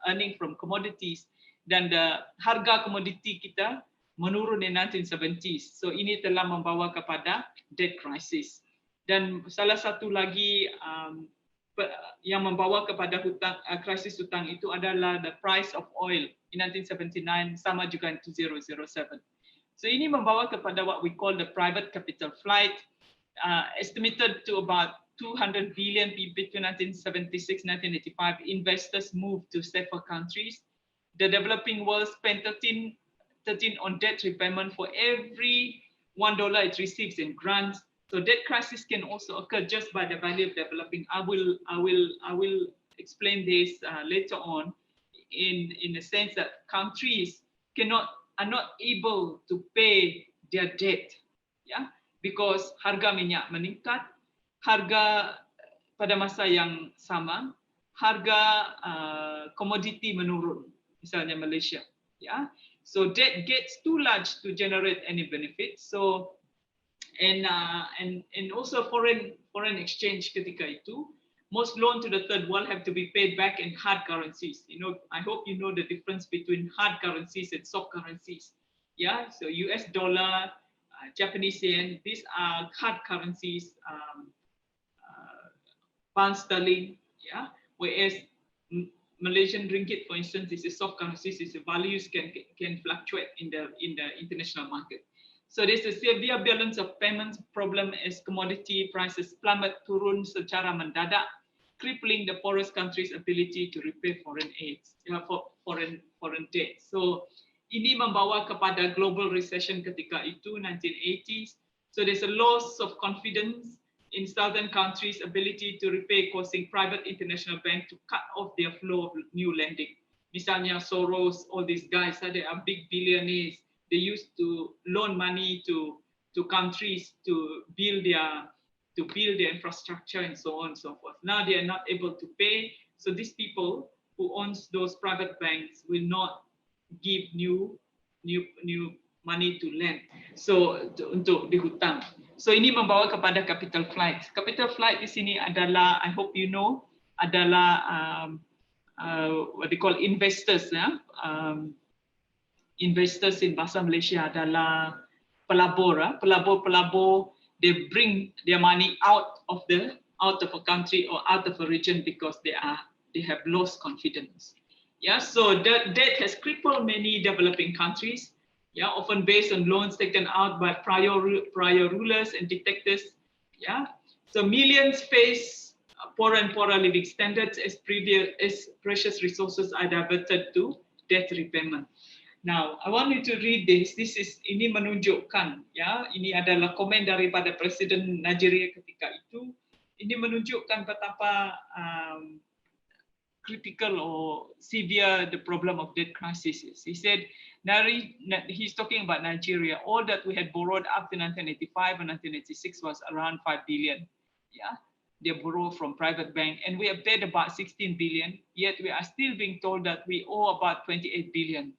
earning from commodities. Dan harga komoditi kita menurun di 1970s. So ini telah membawa kepada debt crisis. Dan salah satu lagi yang membawa kepada krisis hutang itu adalah the price of oil in 1979, sama juga in 2007. So ini membawa kepada what we call the private capital flight, estimated to about 200 billion between 1976 and 1985. Investors moved to safer countries. The developing world spent 13 on debt repayment for every $1 it receives in grants. So debt crisis can also occur just by the value of developing. I will explain this later on in the sense that countries are not able to pay their debt, yeah, because harga minyak meningkat, harga pada masa yang sama, harga komoditi menurun, misalnya Malaysia, yeah. So debt gets too large to generate any benefit. So and also foreign exchange ketika itu, most loan to the third world have to be paid back in hard currencies. You know, I hope you know the difference between hard currencies and soft currencies. Yeah, so US dollar, Japanese yen, these are hard currencies. Pound sterling, yeah, whereas Malaysian ringgit, for instance, is a soft currency. Its values can fluctuate in the international market. So there's a severe balance of payments problem as commodity prices plummet turun secara mendadak, crippling the poorest countries' ability to repay foreign aids, foreign debt. So ini membawa kepada global recession ketika itu 1980s. So there's a loss of confidence in southern countries' ability to repay, causing private international banks to cut off their flow of new lending. Misalnya Soros, all these guys, they are big billionaires. They used to loan money to countries to build their infrastructure and so on and so forth. Now they are not able to pay. So these people who owns those private banks will not give new money to lend. So untuk dihutang. So ini membawa kepada capital flight. Capital flight di sini adalah, I hope you know, adalah what they call investors, ya. Investors in bahasa Malaysia adalah pelabur. Pelabur, they bring their money out of a country or out of a region because they have lost confidence. Yeah, so the debt has crippled many developing countries. Yeah, often based on loans taken out by prior rulers and dictators. Yeah, so millions face poorer and poorer living standards as precious resources are diverted to debt repayment. Now, I want you to read this. Ini menunjukkan, ya, ini adalah komen daripada Presiden Nigeria ketika itu. Ini menunjukkan betapa critical or severe the problem of debt crisis is. He said, he's talking about Nigeria. All that we had borrowed up to 1985 and 1986 was around 5 billion. Yeah, they borrow from private bank, and we have paid about 16 billion. Yet we are still being told that we owe about 28 billion.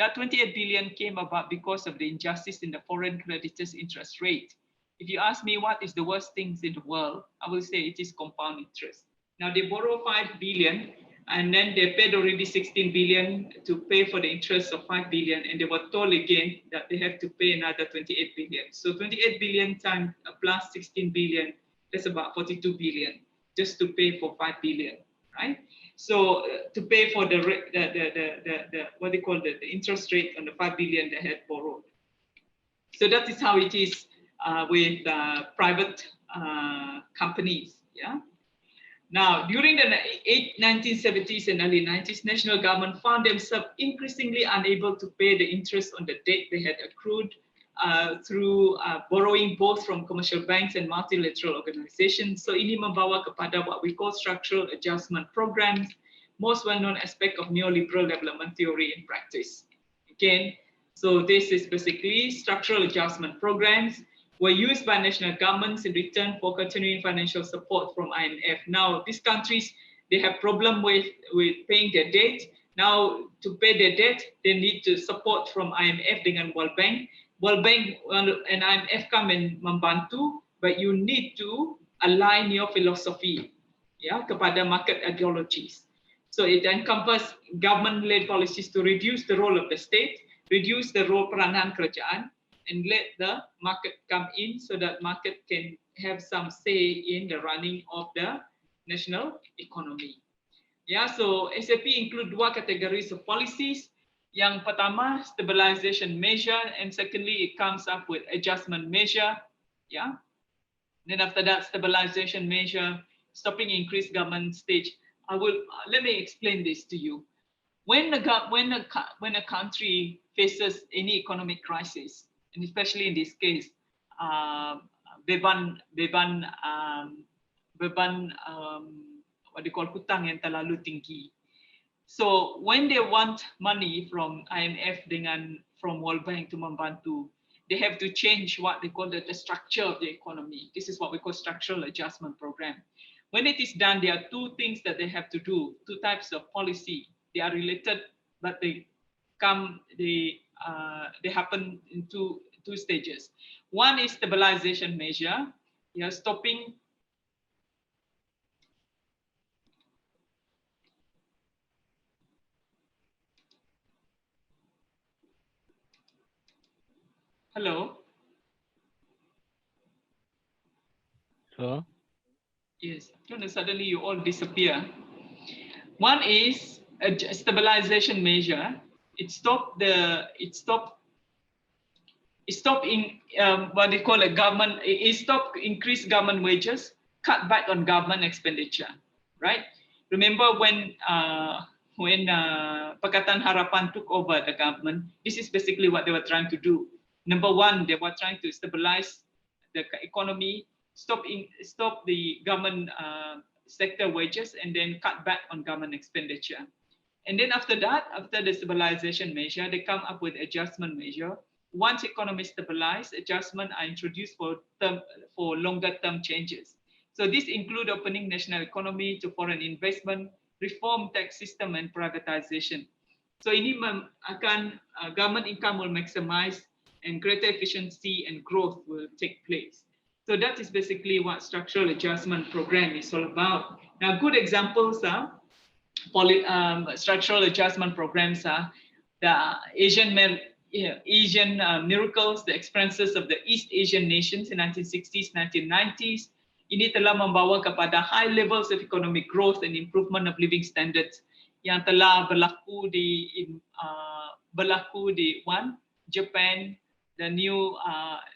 That 28 billion came about because of the injustice in the foreign creditors' interest rate. If you ask me what is the worst things in the world, I will say it is compound interest. Now they borrow 5 billion and then they paid already 16 billion to pay for the interest of 5 billion, and they were told again that they have to pay another 28 billion. So 28 billion times plus 16 billion, that's about 42 billion just to pay for 5 billion, right? So to pay for the what they call the interest rate on the 5 billion they had borrowed. So that is how it is with private companies. Yeah. Now, during the 1970s and early 90s, national government found themselves increasingly unable to pay the interest on the debt they had accrued through borrowing both from commercial banks and multilateral organizations. So ini membawa kepada what we call structural adjustment programs, most well-known aspect of neoliberal development theory in practice. Again, so this is basically structural adjustment programs were used by national governments in return for continuing financial support from IMF. Now, these countries, they have problem with paying their debt. Now, to pay their debt, they need to support from IMF dengan World Bank. World Bank and IMF come and membantu, but you need to align your philosophy, yeah, kepada market ideologies. So it encompasses government-led policies to reduce the role of the state, reduce the role peranan kerajaan, and let the market come in so that market can have some say in the running of the national economy. Yeah, so SAP include dua categories of policies. Yang pertama, stabilization measure, and secondly, it comes up with adjustment measure. Yeah. Then after that, stabilization measure, stopping increased government stage. Let me explain this to you. When a country faces any economic crisis, and especially in this case, beban what they call hutang yang terlalu tinggi. So when they want money from IMF from World Bank to membantu, they have to change what they call the structure of the economy. This is what we call structural adjustment program. When it is done, there are two things that they have to do, two types of policy. They are related, but they happen in two stages. One is stabilization measure. You are stopping Hello. Hello. Yes. Suddenly you all disappear. One is a stabilization measure. It stopped what they call a government. It stopped increased government wages, cut back on government expenditure. Right. Remember when Pakatan Harapan took over the government, this is basically what they were trying to do. Number one, they were trying to stabilize the economy, stop the government sector wages, and then cut back on government expenditure. And then after that, after the stabilization measure, they come up with adjustment measure. Once economy stabilized, adjustment are introduced for longer term changes. So this include opening national economy to foreign investment, reform tax system, and privatization. So ini akan government income will maximize, and greater efficiency and growth will take place. So that is basically what structural adjustment program is all about. Now, good examples are structural adjustment programs are the Asian miracles, the experiences of the East Asian nations in 1960s, 1990s. Ini telah membawa kepada high levels of economic growth and improvement of living standards yang telah berlaku di Japan, the new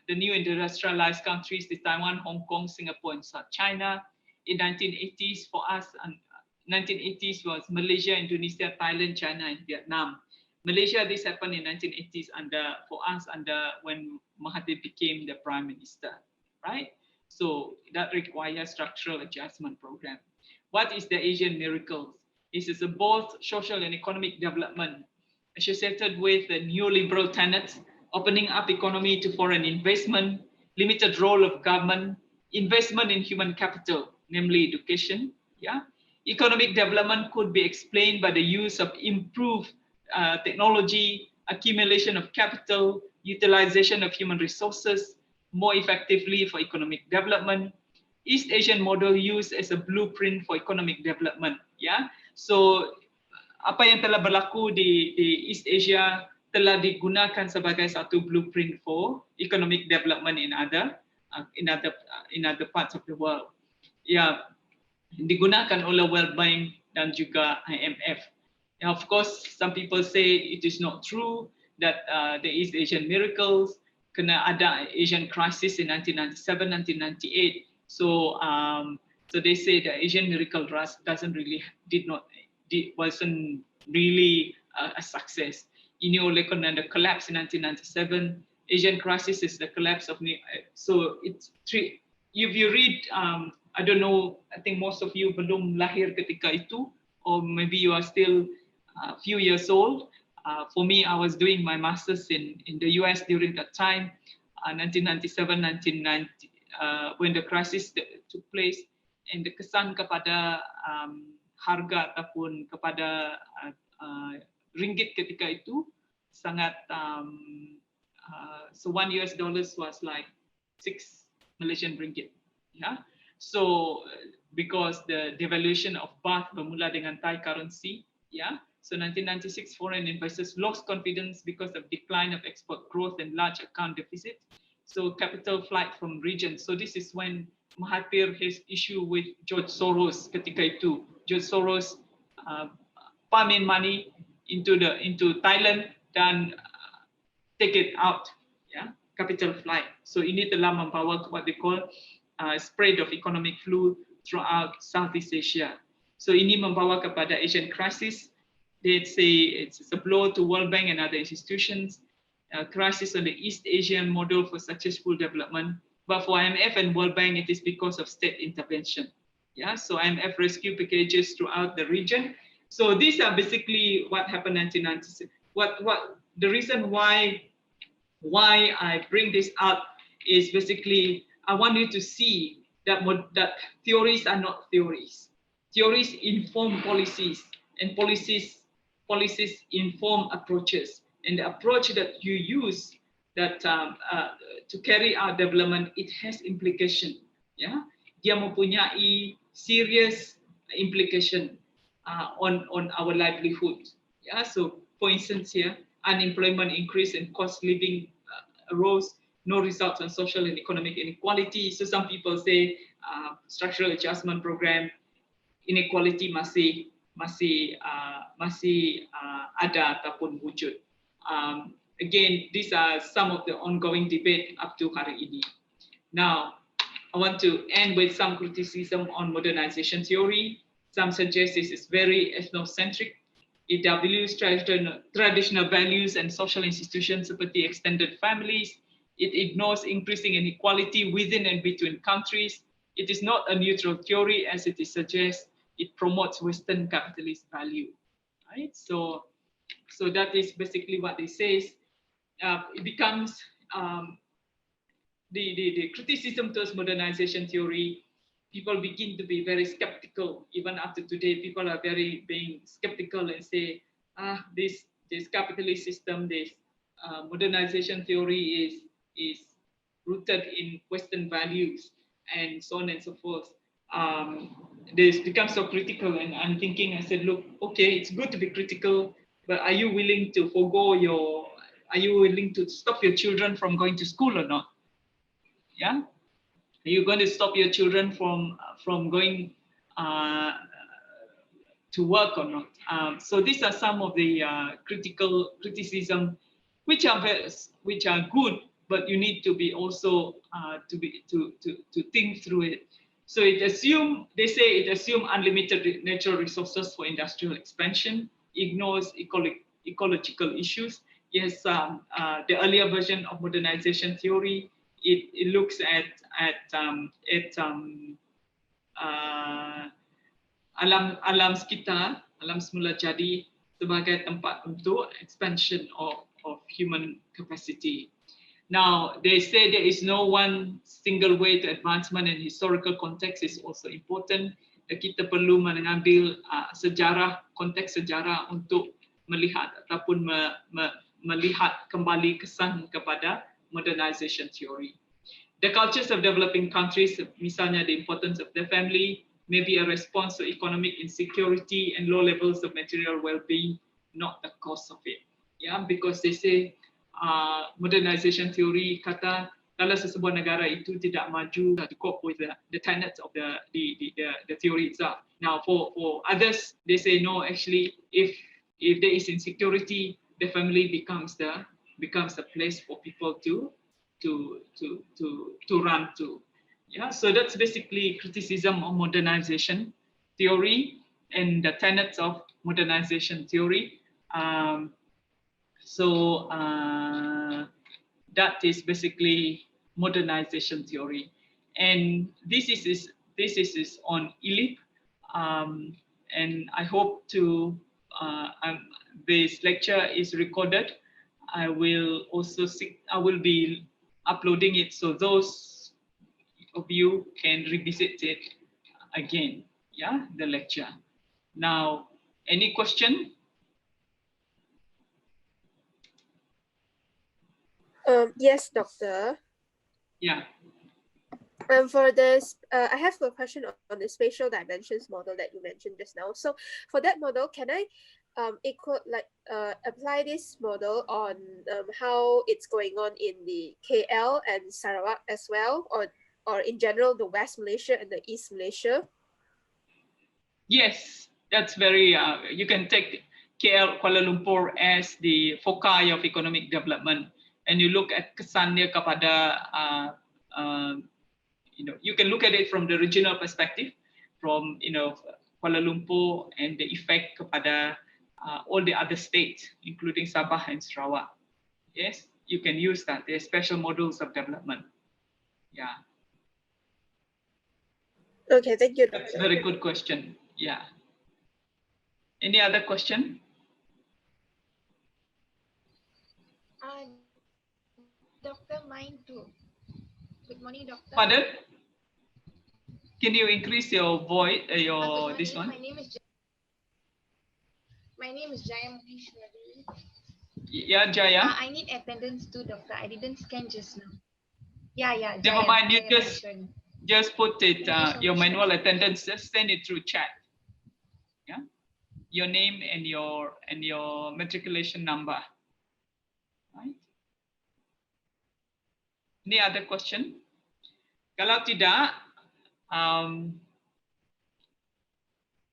industrialized countries, the Taiwan, Hong Kong, Singapore, and South China. In 1980s, for us, 1980s was Malaysia, Indonesia, Thailand, China, and Vietnam. Malaysia, this happened in 1980s for us when Mahathir became the Prime Minister, right? So that requires structural adjustment program. What is the Asian miracles? This is both social and economic development associated with the neoliberal tenets, opening up economy to foreign investment, limited role of government, investment in human capital, namely education. Yeah, economic development could be explained by the use of improved technology, accumulation of capital, utilization of human resources more effectively for economic development. East Asian model used as a blueprint for economic development. Yeah, so apa yang telah berlaku di East Asia telah digunakan sebagai satu blueprint for economic development in other parts of the world. Ya, digunakan oleh World Bank dan juga IMF. Now, of course, some people say it is not true that there is Asian miracles, kena ada Asian crisis in 1997, 1998. So so they say the Asian miracle doesn't really wasn't really a success. Ini oleh kerana the collapse in 1997, Asian crisis is the collapse of so it's three. If you read, I don't know, I think most of you belum lahir ketika itu, or maybe you are still a few years old. For me, I was doing my master's in the US during that time, 1997, 1990, when the crisis took place, and the kesan kepada harga ataupun kepada ringgit ketika itu sangat, so $1 was like 6 Malaysian ringgit. Yeah. So because the devaluation of baht bermula dengan Thai currency, yeah. So 1996, foreign investors lost confidence because of decline of export growth and large account deficit. So capital flight from regions. So this is when Mahathir has issue with George Soros ketika itu. George Soros pump in money into Thailand dan take it out, yeah, capital flight. So ini telah membawa what they call spread of economic flu throughout Southeast Asia. So ini membawa kepada Asian crisis. They say it's a blow to World Bank and other institutions. Crisis on the East Asian model for successful development. But for IMF and World Bank, it is because of state intervention. Yeah, so IMF rescue packages throughout the region. So these are basically what happened in 1996. What the reason why I bring this up is basically I want you to see that theories are not theories. Theories inform policies, and policies inform approaches. And the approach that you use that to carry out development, it has implication. Yeah, dia mempunyai serious implication on our livelihood. Yeah, so for instance here, unemployment increase and cost living arose, no results on social and economic inequality. So some people say structural adjustment program, inequality masih ada ataupun wujud. Again, these are some of the ongoing debate up to hari ini. Now, I want to end with some criticism on modernization theory. Some suggest this is very ethnocentric. It devalues traditional values and social institutions seperti extended families. It ignores increasing inequality within and between countries. It is not a neutral theory as it suggests. It promotes Western capitalist value, right? So that is basically what they say. It becomes the criticism towards modernization theory. People begin to be very skeptical. Even after today, people are being skeptical and say, this capitalist system, this modernization theory is rooted in Western values and so on and so forth. This becomes so critical, and I'm thinking, I said, look, okay, it's good to be critical, but are you willing to are you willing to stop your children from going to school or not? Yeah, are you going to stop your children from going to work or not? So these are some of the criticism, which are good, but you need to be also to think through it. So they say it assumes unlimited natural resources for industrial expansion, ignores ecological issues. Yes, the earlier version of modernization theory, it looks at alam sekitar, alam semula jadi sebagai tempat untuk expansion of human capacity. Now, they say there is no one single way to advancement, and historical context is also important. Kita perlu mengambil konteks sejarah untuk melihat ataupun melihat kembali kesan kepada modernization theory. The cultures of developing countries, misalnya the importance of the family, may be a response to economic insecurity and low levels of material well-being, not the cause of it. Yeah, because they say modernization theory kata kalau sesebuah negara itu tidak maju to cope with the tenets of the theory itself. Now for others, they say no, actually if there is insecurity, the family becomes the place for people to run to. Yeah, so that's basically criticism of modernization theory and the tenets of modernization theory. That is basically modernization theory, and this is on ELIP, and I hope to this lecture is recorded. I will be uploading it so those of you can revisit it again. Yeah, the lecture. Now, any question? Yes, doctor. Yeah. For this, I have a question on the spatial dimensions model that you mentioned just now. So for that model, can I apply this model on how it's going on in the KL and Sarawak as well, or in general the West Malaysia and the East Malaysia? Yes, that's very. You can take KL Kuala Lumpur as the foci of economic development, and you look at kesannya kepada you can look at it from the regional perspective, from Kuala Lumpur and the effect kepada all the other states, including Sabah and Sarawak. Yes, you can use that. They're special models of development. Yeah. Okay, thank you. That's a very good question. Yeah. Any other question? Doctor, mine too. Good morning, doctor. Pardon? Can you increase your voice, this one? My name is Jaya Maheshwari. Yeah, Jaya. I need attendance too, doctor. I didn't scan just now. Yeah. Never Jaya, mind. You Jaya just Maheshwari. put it. Thank you so Your much, manual doctor. attendance. Just send it through chat. Yeah. Your name and your matriculation number. Right. Any other question? Kalau tidak,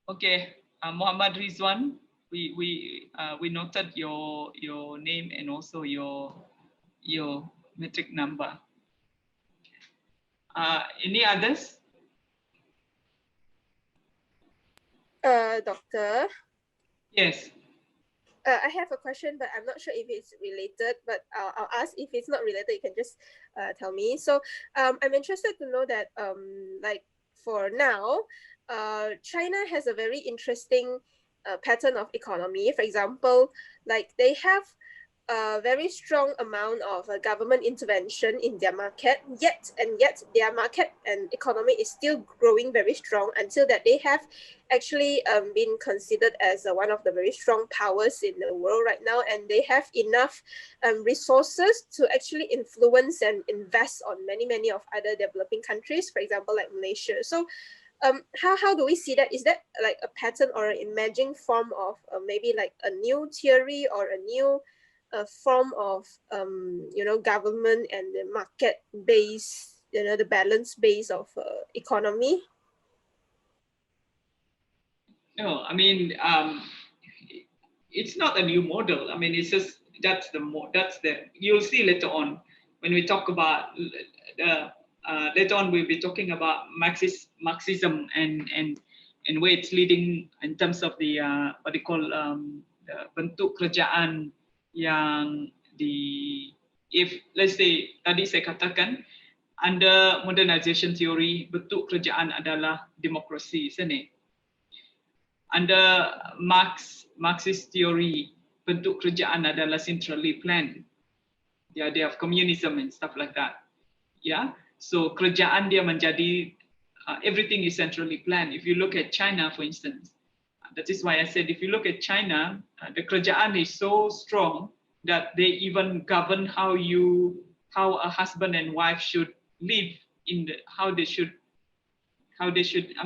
okay, Muhammad Rizwan, we noted your name and also your matric number. Any others? Doctor. Yes. I have a question, but I'm not sure if it's related, but I'll ask. If it's not related, you can just tell me. So I'm interested to know that like for now, China has a very interesting pattern of economy. For example, like they have a very strong amount of government intervention in their market, yet their market and economy is still growing very strong until that they have actually been considered as one of the very strong powers in the world right now, and they have enough resources to actually influence and invest on many of other developing countries, for example, like Malaysia. So how do we see that? Is that like a pattern or an emerging form of maybe like a new theory or a new form of government and the market base, the balance base of economy? No, I mean it's not a new model. I mean it's just that's the you'll see later on when we talk about later on we'll be talking about Marxism and where it's leading in terms of the what they call the bentuk kerajaan yang if let's say tadi saya katakan under modernization theory bentuk kerajaan adalah demokrasi, isn't it? Under Marxist theory bentuk kerajaan adalah centrally planned, the idea of communism and stuff like that. Yeah, so kerajaan dia menjadi everything is centrally planned. If you look at China, for instance, that is why I said if you look at China, the kerajaan is so strong that they even govern how a husband and wife should live how they should. I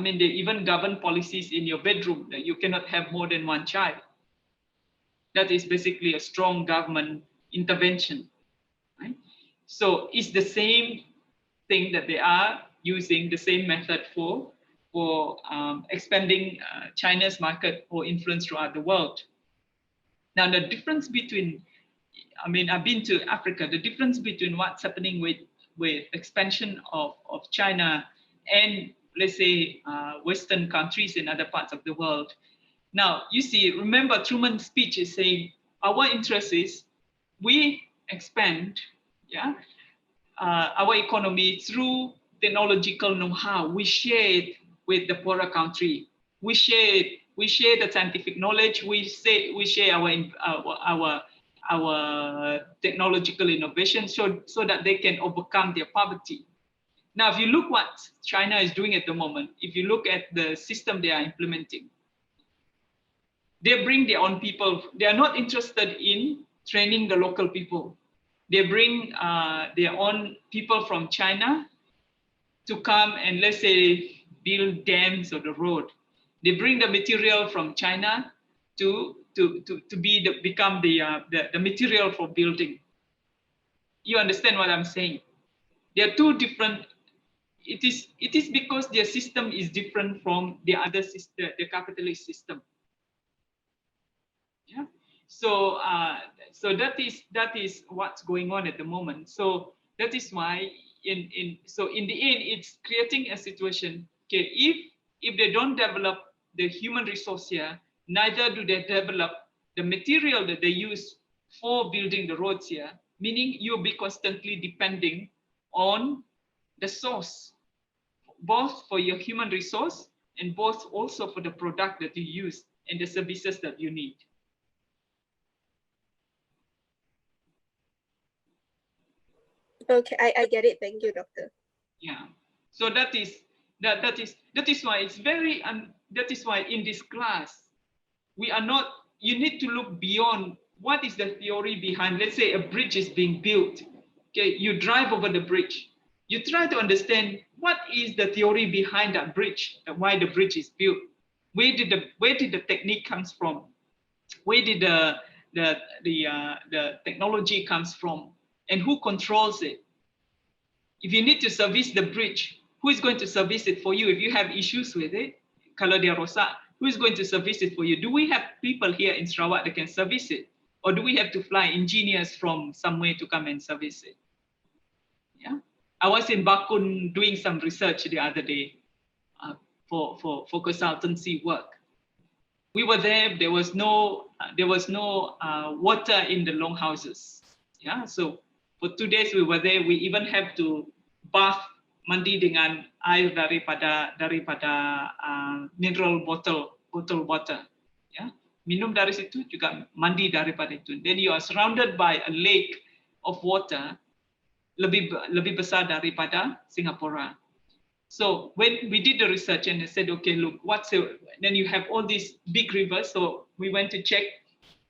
mean, they even govern policies in your bedroom that you cannot have more than one child. That is basically a strong government intervention, right? So it's the same thing that they are using, the same method for expanding China's market or influence throughout the world. Now, the difference between, I mean, I've been to Africa, the difference between what's happening with expansion of China and, let's say, Western countries in other parts of the world. Now, you see, remember Truman's speech is saying, our interest is we expand, yeah, our economy through technological know-how. We share it with the poorer country. We share the scientific knowledge. We share our technological innovation so that they can overcome their poverty. Now, if you look what China is doing at the moment, if you look at the system they are implementing, they bring their own people. They are not interested in training the local people. They bring their own people from China to come and, let's say, build dams or the road. They bring the material from China to become the material for building. You understand what I'm saying? They are two different. It is because their system is different from the other system, the capitalist system. Yeah. So that is what's going on at the moment. So that is why in the end it's creating a situation. Okay, if they don't develop the human resource here, neither do they develop the material that they use for building the roads here. Meaning you'll be constantly depending on the source, both for your human resource and both also for the product that you use and the services that you need. Okay, I get it. Thank you, Doctor. Yeah. So that is why it's very, that is why in this class we are not. You need to look beyond what is the theory behind. Let's say a bridge is being built. Okay, you drive over the bridge. You try to understand what is the theory behind that bridge and why the bridge is built. Where did the technique comes from? Where did the technology comes from? And who controls it? If you need to service the bridge, who is going to service it for you? If you have issues with it, kalau dia rosak, who is going to service it for you? Do we have people here in Sarawak that can service it? Or do we have to fly engineers from somewhere to come and service it? Yeah, I was in Bakun doing some research the other day for consultancy work. We were there. There was no water in the longhouses. Yeah, so for 2 days we were there. We even have to bath, mandi dengan air daripada mineral bottle water. Yeah, minum dari situ juga mandi daripada itu. Then you are surrounded by a lake of water lebih besar daripada Singapura. So when we did the research and they said, okay, look, then you have all these big rivers. So we went to check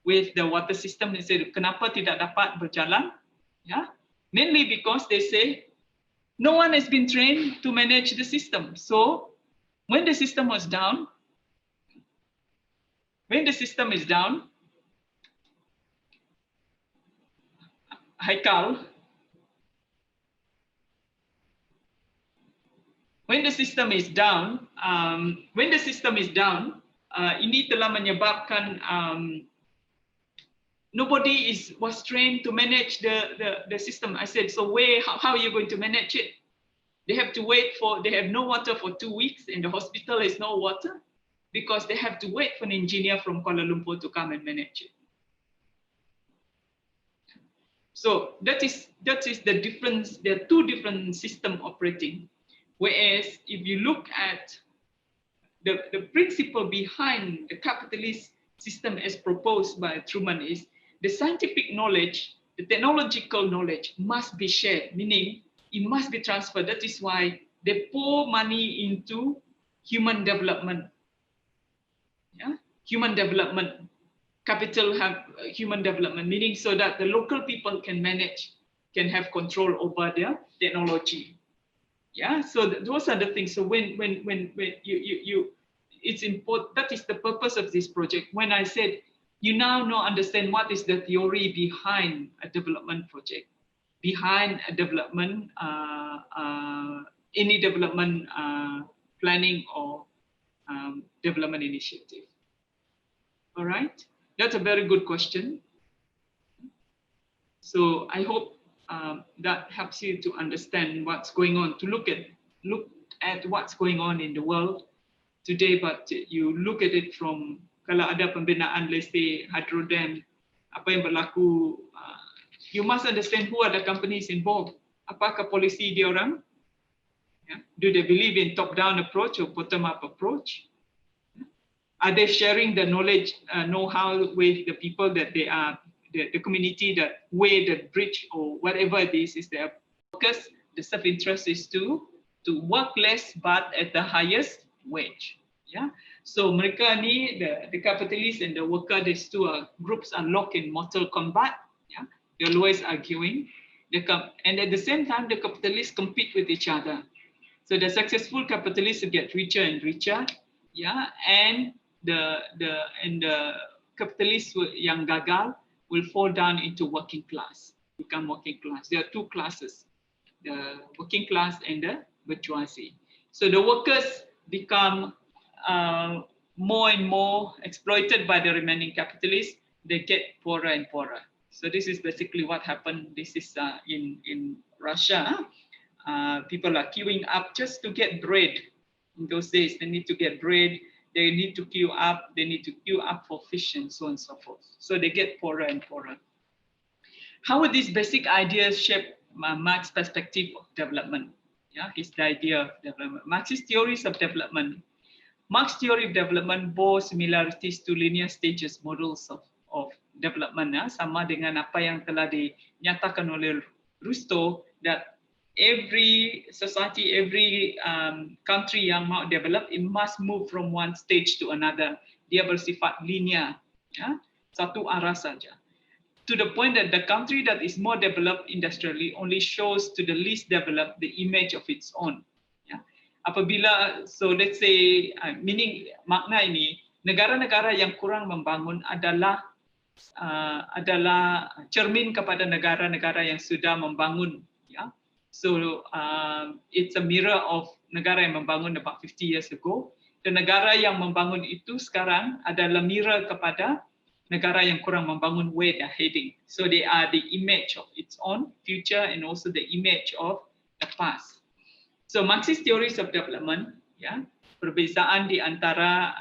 with the water system. They said, kenapa tidak dapat berjalan? Yeah, mainly because they say no one has been trained to manage the system. So when the system was down, Haikal, when the system is down, ini telah menyebabkan nobody was trained to manage the system. I said, so how are you going to manage it? They have to they have no water for 2 weeks, and the hospital has no water because they have to wait for an engineer from Kuala Lumpur to come and manage it. So that is the difference. There are two different systems operating. Whereas if you look at the principle behind the capitalist system as proposed by Truman is the scientific knowledge, the technological knowledge must be shared, meaning it must be transferred. That is why they pour money into human development. Yeah? Human development, capital have human development, meaning so that the local people can manage, can have control over their technology. Yeah, so those are the things. So when you it's important. That is the purpose of this project. When I said you now understand what is the theory behind a development project, behind a development, any development planning or development initiative? All right, that's a very good question. So I hope that helps you to understand what's going on, to look at what's going on in the world today, but you look at it from, kalau ada pembinaan, let's say hydro dam, apa yang berlaku, you must understand who are the companies involved. Apakah polisi dia orang? Yeah. Do they believe in top-down approach or bottom-up approach? Are they sharing the knowledge, know-how with the people that they are, the community that way the bridge or whatever it is their focus? The self-interest is to work less but at the highest wage. Yeah. So mereka ni, the capitalists and the worker, these two groups are locked in mortal combat. Yeah. They're always arguing. And at the same time, the capitalists compete with each other. So the successful capitalists get richer and richer. Yeah. And the capitalists yang gagal will fall down into working class, become working class. There are two classes, the working class and the bourgeoisie. So the workers become more and more exploited by the remaining capitalists. They get poorer and poorer. So this is basically what happened. This is in Russia. People are queuing up just to get bread. In those days, they need to get bread. They need to queue up. They need to queue up for fish and so on and so forth. So they get poorer and poorer. How would these basic ideas shape Marx's perspective of development? Yeah, his idea of development. Marxist theories of development. Marx's theory of development bore similarities to linear stages models of development. Ya, sama dengan apa yang telah dinyatakan oleh Rousseau, that every society, every country yang mau develop, it must move from one stage to another. Dia bersifat linear, ya, satu arah saja. To the point that the country that is more developed industrially only shows to the least developed the image of its own. Ya. Apabila, so let's say, meaning makna ini, negara-negara yang kurang membangun adalah cermin kepada negara-negara yang sudah membangun. Ya. So it's a mirror of negara yang membangun about 50 years ago. Dan negara yang membangun itu sekarang adalah mirror kepada negara yang kurang membangun, where they're heading. So they are the image of its own future and also the image of the past. So Marxist theories of development, ya, perbezaan di antara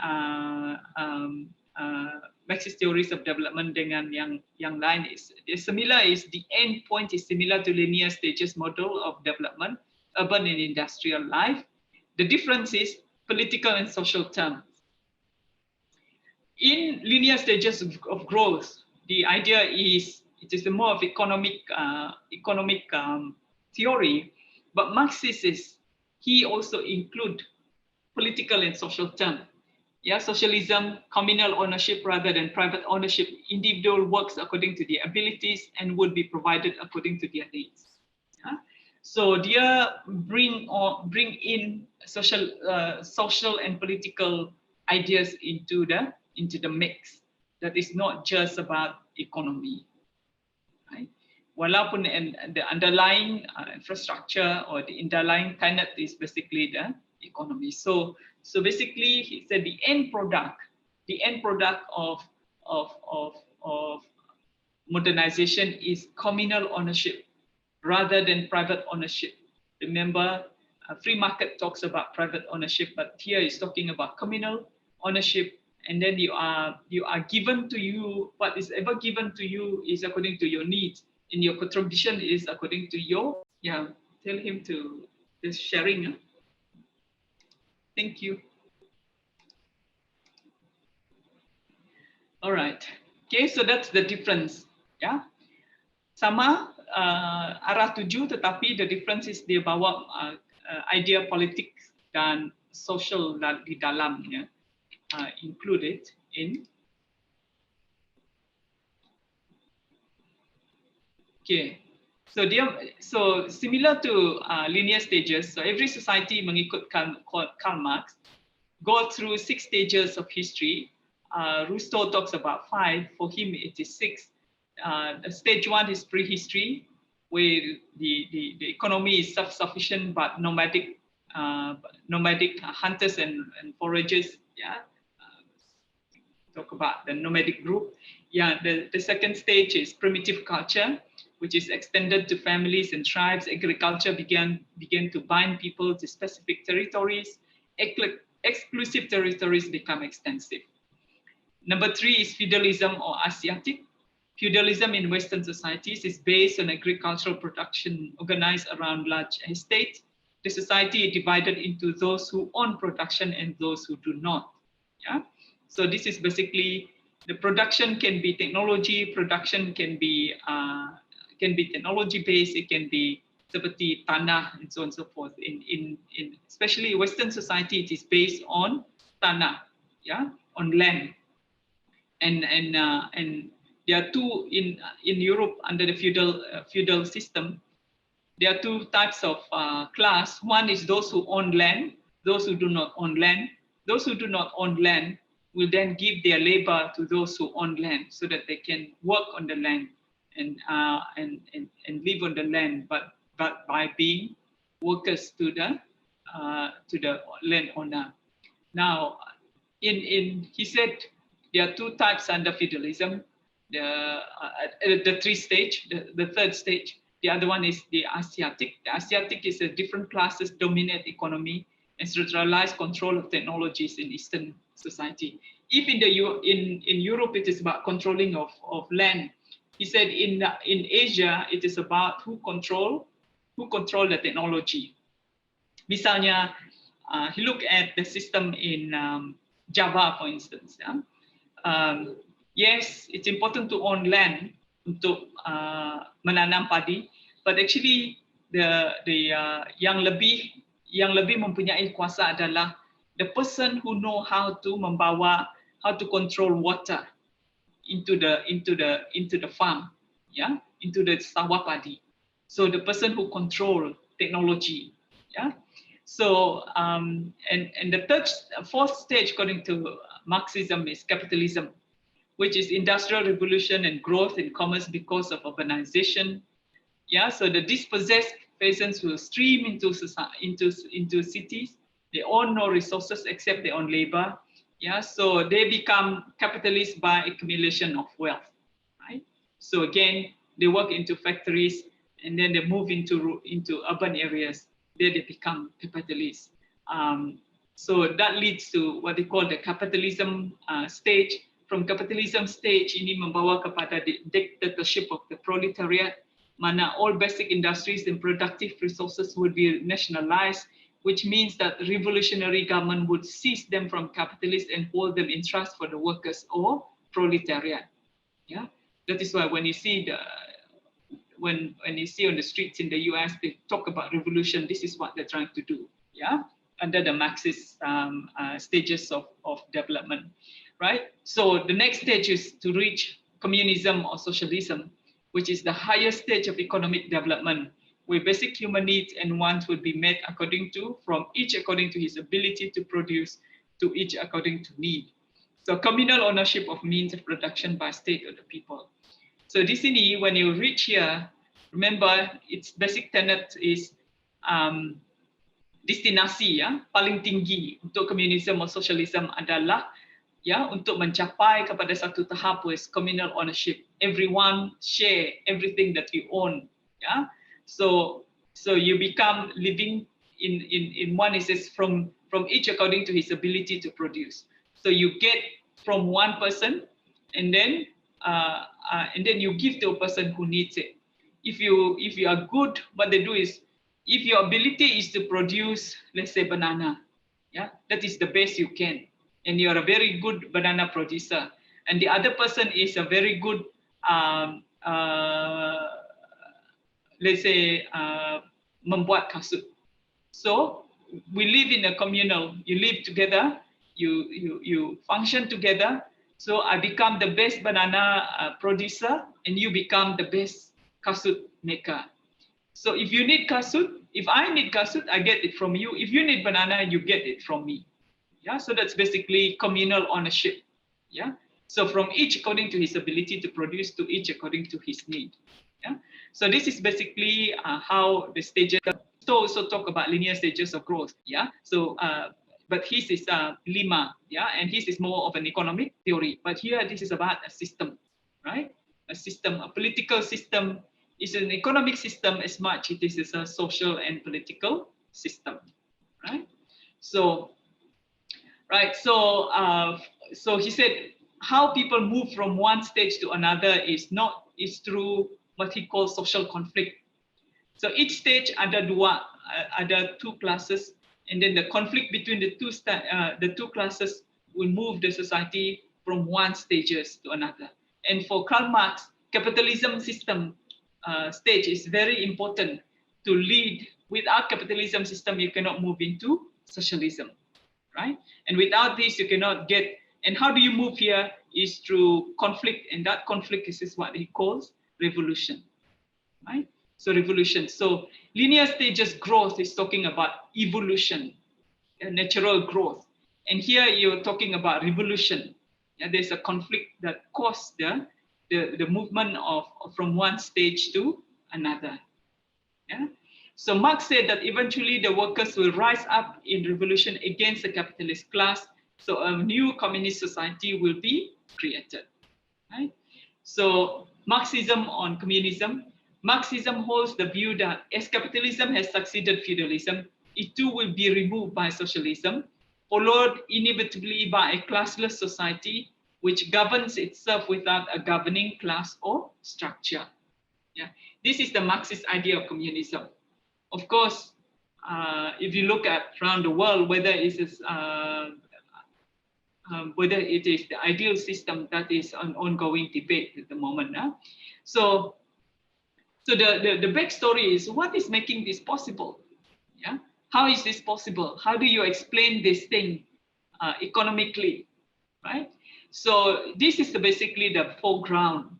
Marxist theories of development dengan yang lain is similar. Is the end point is similar to linear stages model of development, urban and industrial life. The difference is political and social terms. In linear stages of growth, the idea is it is more of economic theory, but Marxist he also include political and social terms. Yeah, socialism, communal ownership rather than private ownership. Individual works according to their abilities and would be provided according to their needs. Yeah? So dia bring in social and political ideas into the mix. That is not just about economy. Right? Walaupun the underlying infrastructure or the underlying tenet is basically the economy. So basically, he said the end product of modernization is communal ownership rather than private ownership. Remember, free market talks about private ownership, but here is talking about communal ownership. And then you are given to you, what is ever given to you is according to your needs, and your contribution is according to your, yeah, tell him to just sharing. Huh? Thank you. All right. Okay, so that's the difference. Yeah. Sama arah tuju, tetapi the difference is dia bawa idea politik dan social di dalamnya, included in. Okay. So similar to linear stages, so every society mengikut Karl Marx go through 6 stages of history. Rousseau talks about 5. For him, it is 6. Stage 1 is prehistory. where the economy is self-sufficient, but nomadic hunters and foragers. Yeah, talk about the nomadic group. Yeah, the second stage is primitive culture, which is extended to families and tribes. Agriculture began to bind people to specific territories. Exclusive territories become extensive. Number 3 is feudalism or Asiatic. Feudalism in Western societies is based on agricultural production organized around large estates. The society is divided into those who own production and those who do not. Yeah. So this is basically the production can be technology. Production can be technology based. It can be seperti tanah and so on and so forth. In especially Western society, it is based on tanah, yeah, on land. And there are two in Europe under the feudal system. There are two types of class. One is those who own land, those who do not own land. Those who do not own land will then give their labor to those who own land, so that they can work on the land and live on the land, but by being workers to the landowner. Now, he said there are two types under feudalism. The three stage, the third stage. The other one is the Asiatic. The Asiatic is a different classes dominate economy and centralized control of technologies in Eastern society. If in Europe it is about controlling of land, he said in Asia it is about who control the technology. Misalnya, he looked at the system in Java, for instance. Yeah? Yes, it's important to own land untuk menanam padi, but actually yang lebih mempunyai kuasa adalah the person who know how to control water into the farm, yeah, into the sawah padi. So the person who control technology, yeah. So and the fourth stage according to Marxism is capitalism, which is industrial revolution and growth in commerce because of urbanization. Yeah, so the dispossessed peasants will stream into cities. They own no resources except their own labor. Yeah, so they become capitalists by accumulation of wealth, right? So again, they work into factories and then they move into urban areas. There they become capitalists. So that leads to what they call the capitalism stage. From capitalism stage, ini membawa kepada dictatorship of the proletariat, mana all basic industries and productive resources would be nationalized, which means that revolutionary government would seize them from capitalists and hold them in trust for the workers or proletariat. Yeah, that is why when you see when you see on the streets in the US, they talk about revolution. This is what they're trying to do. Yeah, under the Marxist stages of development, right? So the next stage is to reach communism or socialism, which is the highest stage of economic development, where basic human needs and wants will be met from each according to his ability to produce, to each according to need. So communal ownership of means of production by state or the people. So di sini, when you reach here, remember its basic tenet is destinasi ya paling tinggi untuk communism or socialism adalah ya untuk mencapai kepada satu tahap with communal ownership. Everyone share everything that you own. Yeah, so you become living in one is from each according to his ability to produce. So you get from one person, and then you give to a person who needs it. If you are good, what they do is, if your ability is to produce, let's say banana, yeah, that is the best you can, and you are a very good banana producer, and the other person is a very good let's say membuat kasut. So we live in a communal. You live together. You function together. So I become the best banana producer, and you become the best kasut maker. So if you need kasut, if I need kasut, I get it from you. If you need banana, you get it from me. Yeah. So that's basically communal ownership. Yeah. So from each according to his ability to produce, to each according to his need. Yeah. So this is basically how the stages. So also talk about linear stages of growth. Yeah. So but his is lima. Yeah, and his is more of an economic theory. But here this is about a system, right? A system, a political system is an economic system as much it is a social and political system, right? So right, so he said how people move from one stage to another is through what he calls social conflict. So each stage ada two classes, and then the conflict between the two classes will move the society from one stages to another. And for Karl Marx, capitalism system stage is very important to lead. Without capitalism system, you cannot move into socialism, right? And without this, you cannot get. And how do you move here is through conflict, and that conflict is what he calls revolution, right? So revolution. So linear stages growth is talking about evolution, natural growth. And here you're talking about revolution. Yeah, there's a conflict that caused the movement of from one stage to another. Yeah. So Marx said that eventually the workers will rise up in revolution against the capitalist class. So a new communist society will be created. Right? So Marxism on communism. Marxism holds the view that as capitalism has succeeded feudalism, it too will be removed by socialism, followed inevitably by a classless society which governs itself without a governing class or structure. Yeah, this is the Marxist idea of communism. Of course, if you look at around the world, whether it is the ideal system, that is an ongoing debate at the moment. So the backstory is what is making this possible? Yeah, how is this possible? How do you explain this thing economically, right? So this is basically the foreground,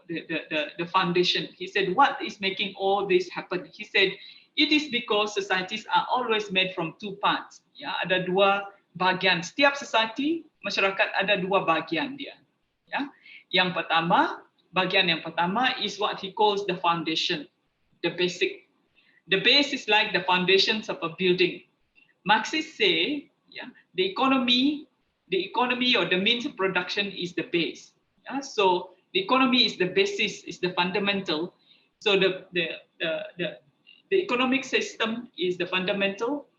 the foundation. He said, what is making all this happen? He said, it is because societies are always made from two parts. Ya, ada dua bagian. Setiap society, masyarakat ada dua bagian dia. Ya, yang pertama, bagian yang pertama is what he calls the foundation, the basic. The base is like the foundations of a building. Marxists say, yeah, the economy or the means of production is the base. Yeah? So the economy is the basis, is the fundamental. So the economic system is the fundamental.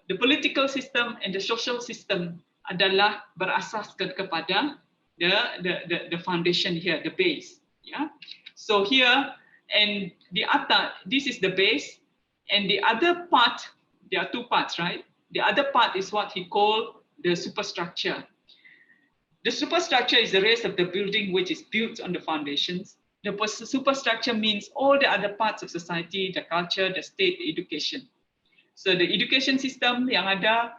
The political system and the social system adalah berasaskan kepada the foundation here, the base. Yeah. So here and the other, this is the base, and the other part, there are two parts, right? The other part is what he called the superstructure. The superstructure is the rest of the building which is built on the foundations. The superstructure means all the other parts of society, the culture, the state, the education. So the education system yang ada,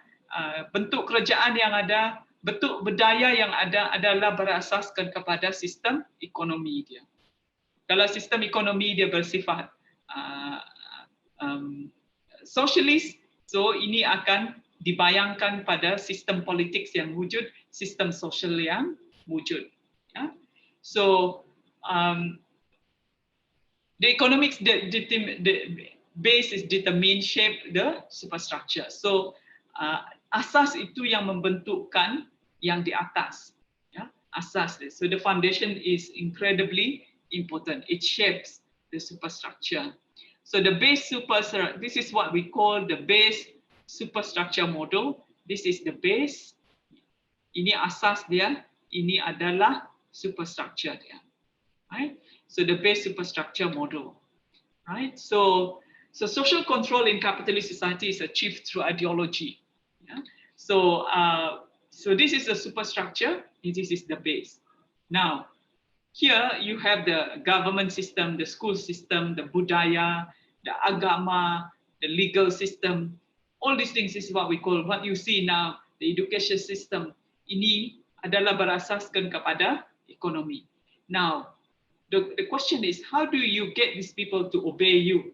bentuk kerajaan yang ada, bentuk budaya yang ada adalah berasaskan kepada sistem ekonomi dia. Kalau sistem ekonomi dia bersifat sosialis, so ini akan dibayangkan pada sistem politik yang wujud, sistem sosial yang wujud. Ya? So the economics, the base is determine shape the superstructure. So asas itu yang membentukkan yang di atas. Ya? Asas. So the foundation is incredibly important. It shapes the superstructure. So the base superstructure, this is what we call the base superstructure model. This is the base. Ini asas dia. Ini adalah superstructure dia. Right? So the base superstructure model. Right? So social control in capitalist society is achieved through ideology. Yeah? So this is the superstructure. And this is the base. Now, here you have the government system, the school system, the budaya, the agama, the legal system. All these things is what we call, what you see now, the education system. Ini adalah berasaskan kepada ekonomi. Now, the question is, how do you get these people to obey you?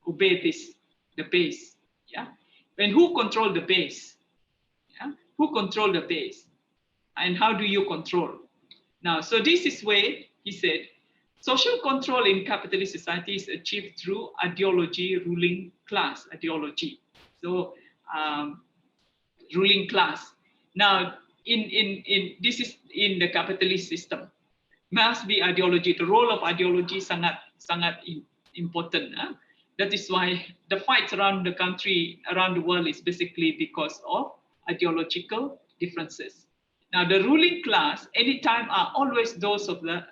Obey this, the base. Yeah? And who control the base? Yeah? Who control the base? And how do you control? Now, so this is where he said, social control in capitalist society is achieved through ideology, ruling class ideology. So ruling class. Now, this is in the capitalist system. Must be ideology. The role of ideology sangat important. That is why the fights around the country, around the world, is basically because of ideological differences. Now, the ruling class, anytime, are always those of the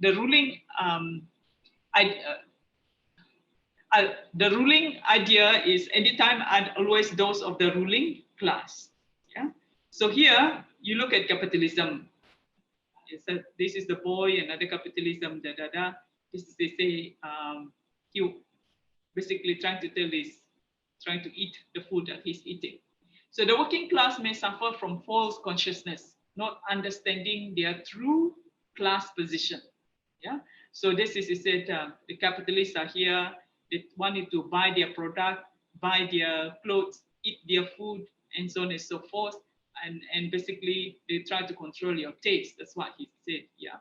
ruling. The ruling idea is anytime and always those of the ruling class. Yeah. So here you look at capitalism. This is the boy, another capitalism. This is, they say he basically trying to tell is trying to eat the food that he's eating. So the working class may suffer from false consciousness, not understanding their true class position. Yeah. So this is, he said, the capitalists are here. They wanted to buy their product, buy their clothes, eat their food, and so on and so forth. And basically, they try to control your taste. That's what he said. Yeah.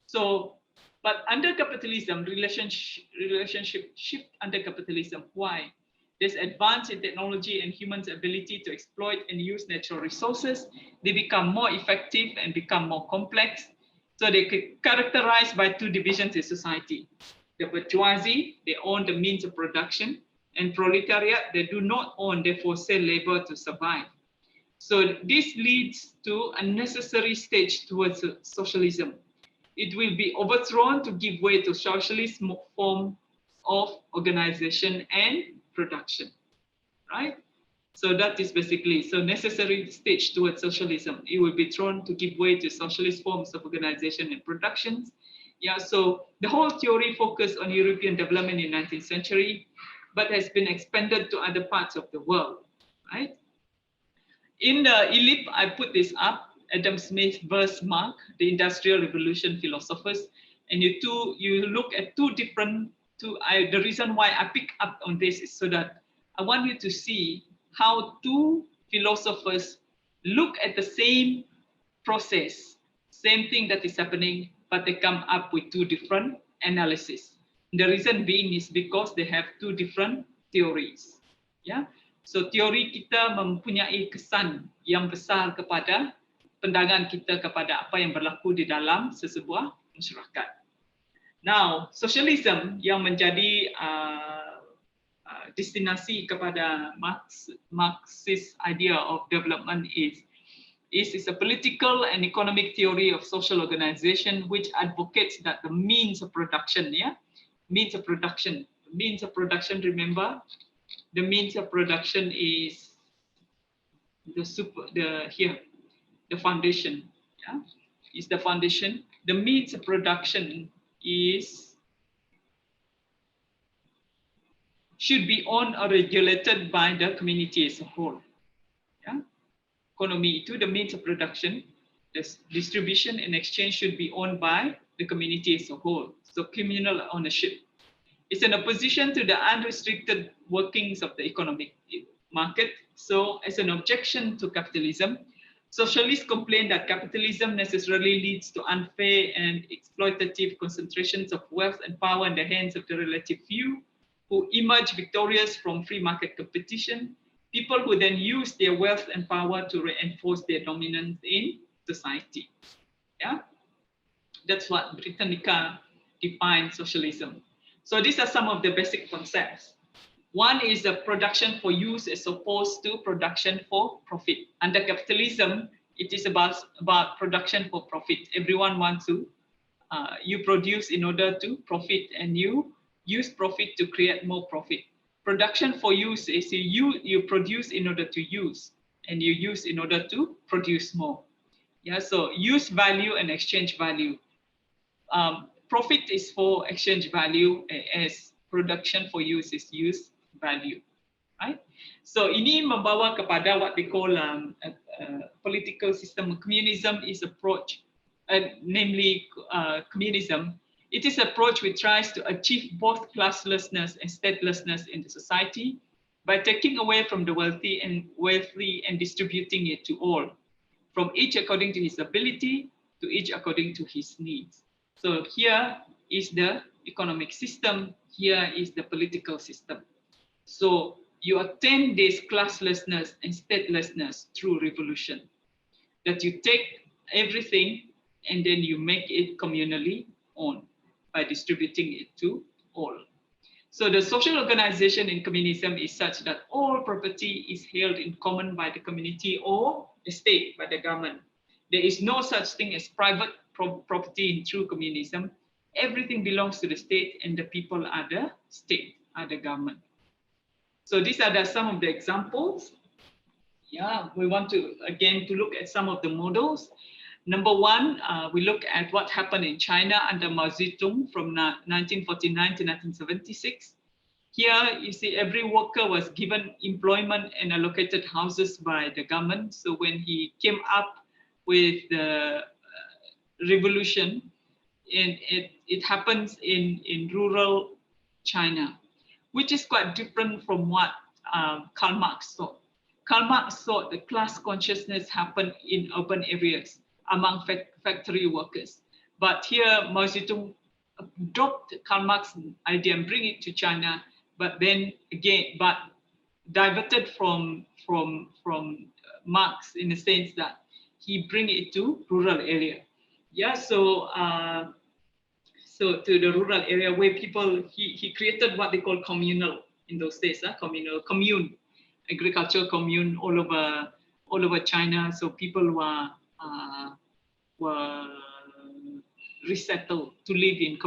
So, but under capitalism, relationship shift under capitalism. Why? There's advance in technology and humans' ability to exploit and use natural resources. They become more effective and become more complex. So they could characterized by two divisions in society. The bourgeoisie, they own the means of production, and proletariat, they do not own, therefore sell labor to survive. So this leads to a necessary stage towards socialism. It will be overthrown to give way to socialist form of organization and production, right? So that is basically, so necessary stage towards socialism. It will be thrown to give way to socialist forms of organization and productions. Yeah, so the whole theory focused on European development in the 19th century, but has been expanded to other parts of the world, right? In the ellipse, I put this up, Adam Smith versus Marx, the Industrial Revolution philosophers, and you look at two different, the reason why I pick up on this is so that I want you to see how two philosophers look at the same process, same thing that is happening, but they come up with two different analyses. The reason being is because they have two different theories. Yeah. So teori kita mempunyai kesan yang besar kepada pandangan kita kepada apa yang berlaku di dalam sesebuah masyarakat. Now, socialism yang menjadi destinasi kepada Marxist idea of development is a political and economic theory of social organization which advocates that the means of production, means of production, remember, the means of production is the foundation, is the foundation. The means of production should be owned or regulated by the community as a whole. Yeah? Economy itu, the means of production, the distribution and exchange should be owned by the community as a whole. So communal ownership. It's an opposition to the unrestricted workings of the economic market. So as an objection to capitalism, socialists complain that capitalism necessarily leads to unfair and exploitative concentrations of wealth and power in the hands of the relative few who emerge victorious from free market competition, people who then use their wealth and power to reinforce their dominance in society. Yeah, that's what Britannica defines socialism. So these are some of the basic concepts. One is the production for use as opposed to production for profit. Under capitalism, it is about production for profit. Everyone wants to, you produce in order to profit, and you use profit to create more profit. Production for use is you produce in order to use, and you use in order to produce more. Yeah, so use value and exchange value. Profit is for exchange value, as production for use is use value, right? So ini membawa kepada what they call political system. Communism is approach, namely communism. It is an approach which tries to achieve both classlessness and statelessness in the society by taking away from the wealthy and distributing it to all, from each according to his ability to each according to his needs. So here is the economic system, here is the political system. So you attain this classlessness and statelessness through revolution, that you take everything and then you make it communally owned by distributing it to all. So the social organization in communism is such that all property is held in common by the community or the state, by the government. There is no such thing as private property in true communism. Everything belongs to the state and the people are the state, are the government. So these are some of the examples. Yeah, we want to, again, to look at some of the models. Number one, we look at what happened in China under Mao Zedong from 1949 to 1976. Here, you see, every worker was given employment and allocated houses by the government. So when he came up with the revolution, it happens in rural China, which is quite different from what Karl Marx thought. Karl Marx thought the class consciousness happened in urban areas among factory workers. But here, Mao Zedong dropped Karl Marx's idea and bring it to China, but then again, but diverted from Marx in the sense that he bring it to rural area. Yeah, so so to the rural area where people, he created what they call communal in those days, commune, agricultural commune all over China. So people were resettled to live in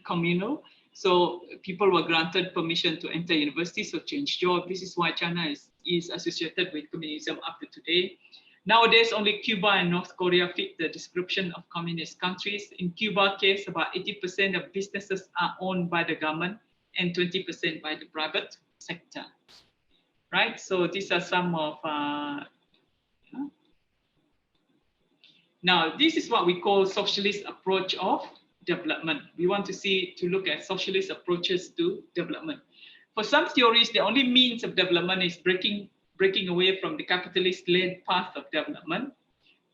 communal. So people were granted permission to enter university, so change job. This is why China is associated with communism up to today. Nowadays, only Cuba and North Korea fit the description of communist countries. In Cuba case, about 80% of businesses are owned by the government and 20% by the private sector. Right, so these are some of, now this is what we call socialist approach of development. We want to look at socialist approaches to development. For some theories, the only means of development is breaking away from the capitalist-led path of development.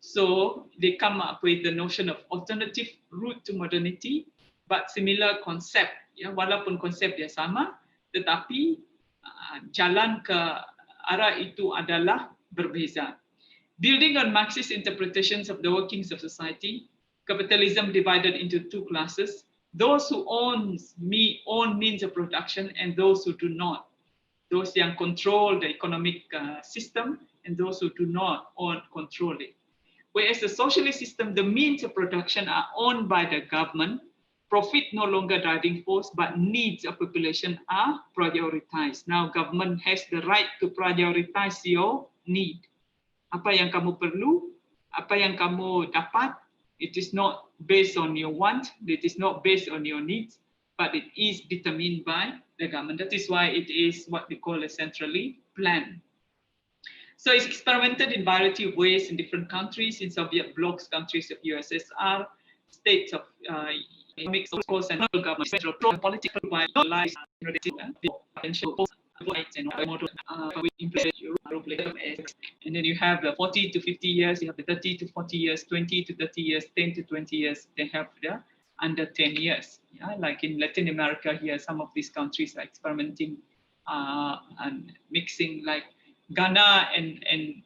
So they come up with the notion of alternative route to modernity, but similar concept. Ya, walaupun konsep dia sama, tetapi jalan ke arah itu adalah berbeza. Building on Marxist interpretations of the workings of society, capitalism divided into two classes: those who own means of production and those who do not. Those yang control the economic system and those who do not control it. Whereas the socialist system, the means of production are owned by the government. Profit no longer driving force, but needs of population are prioritized. Now government has the right to prioritize your need. Apa yang kamu perlu, apa yang kamu dapat, it is not based on your want, it is not based on your needs, but it is determined by the government. That is why it is what we call a centrally planned. So it's experimented in variety of ways in different countries, in Soviet blocs, countries of USSR, states of economic, social, and government, central political lives, and then you have the 40 to 50 years, you have the 30 to 40 years, 20 to 30 years, 10 to 20 years, they have the under 10 years. Yeah, like in Latin America here, some of these countries are experimenting and mixing, like Ghana and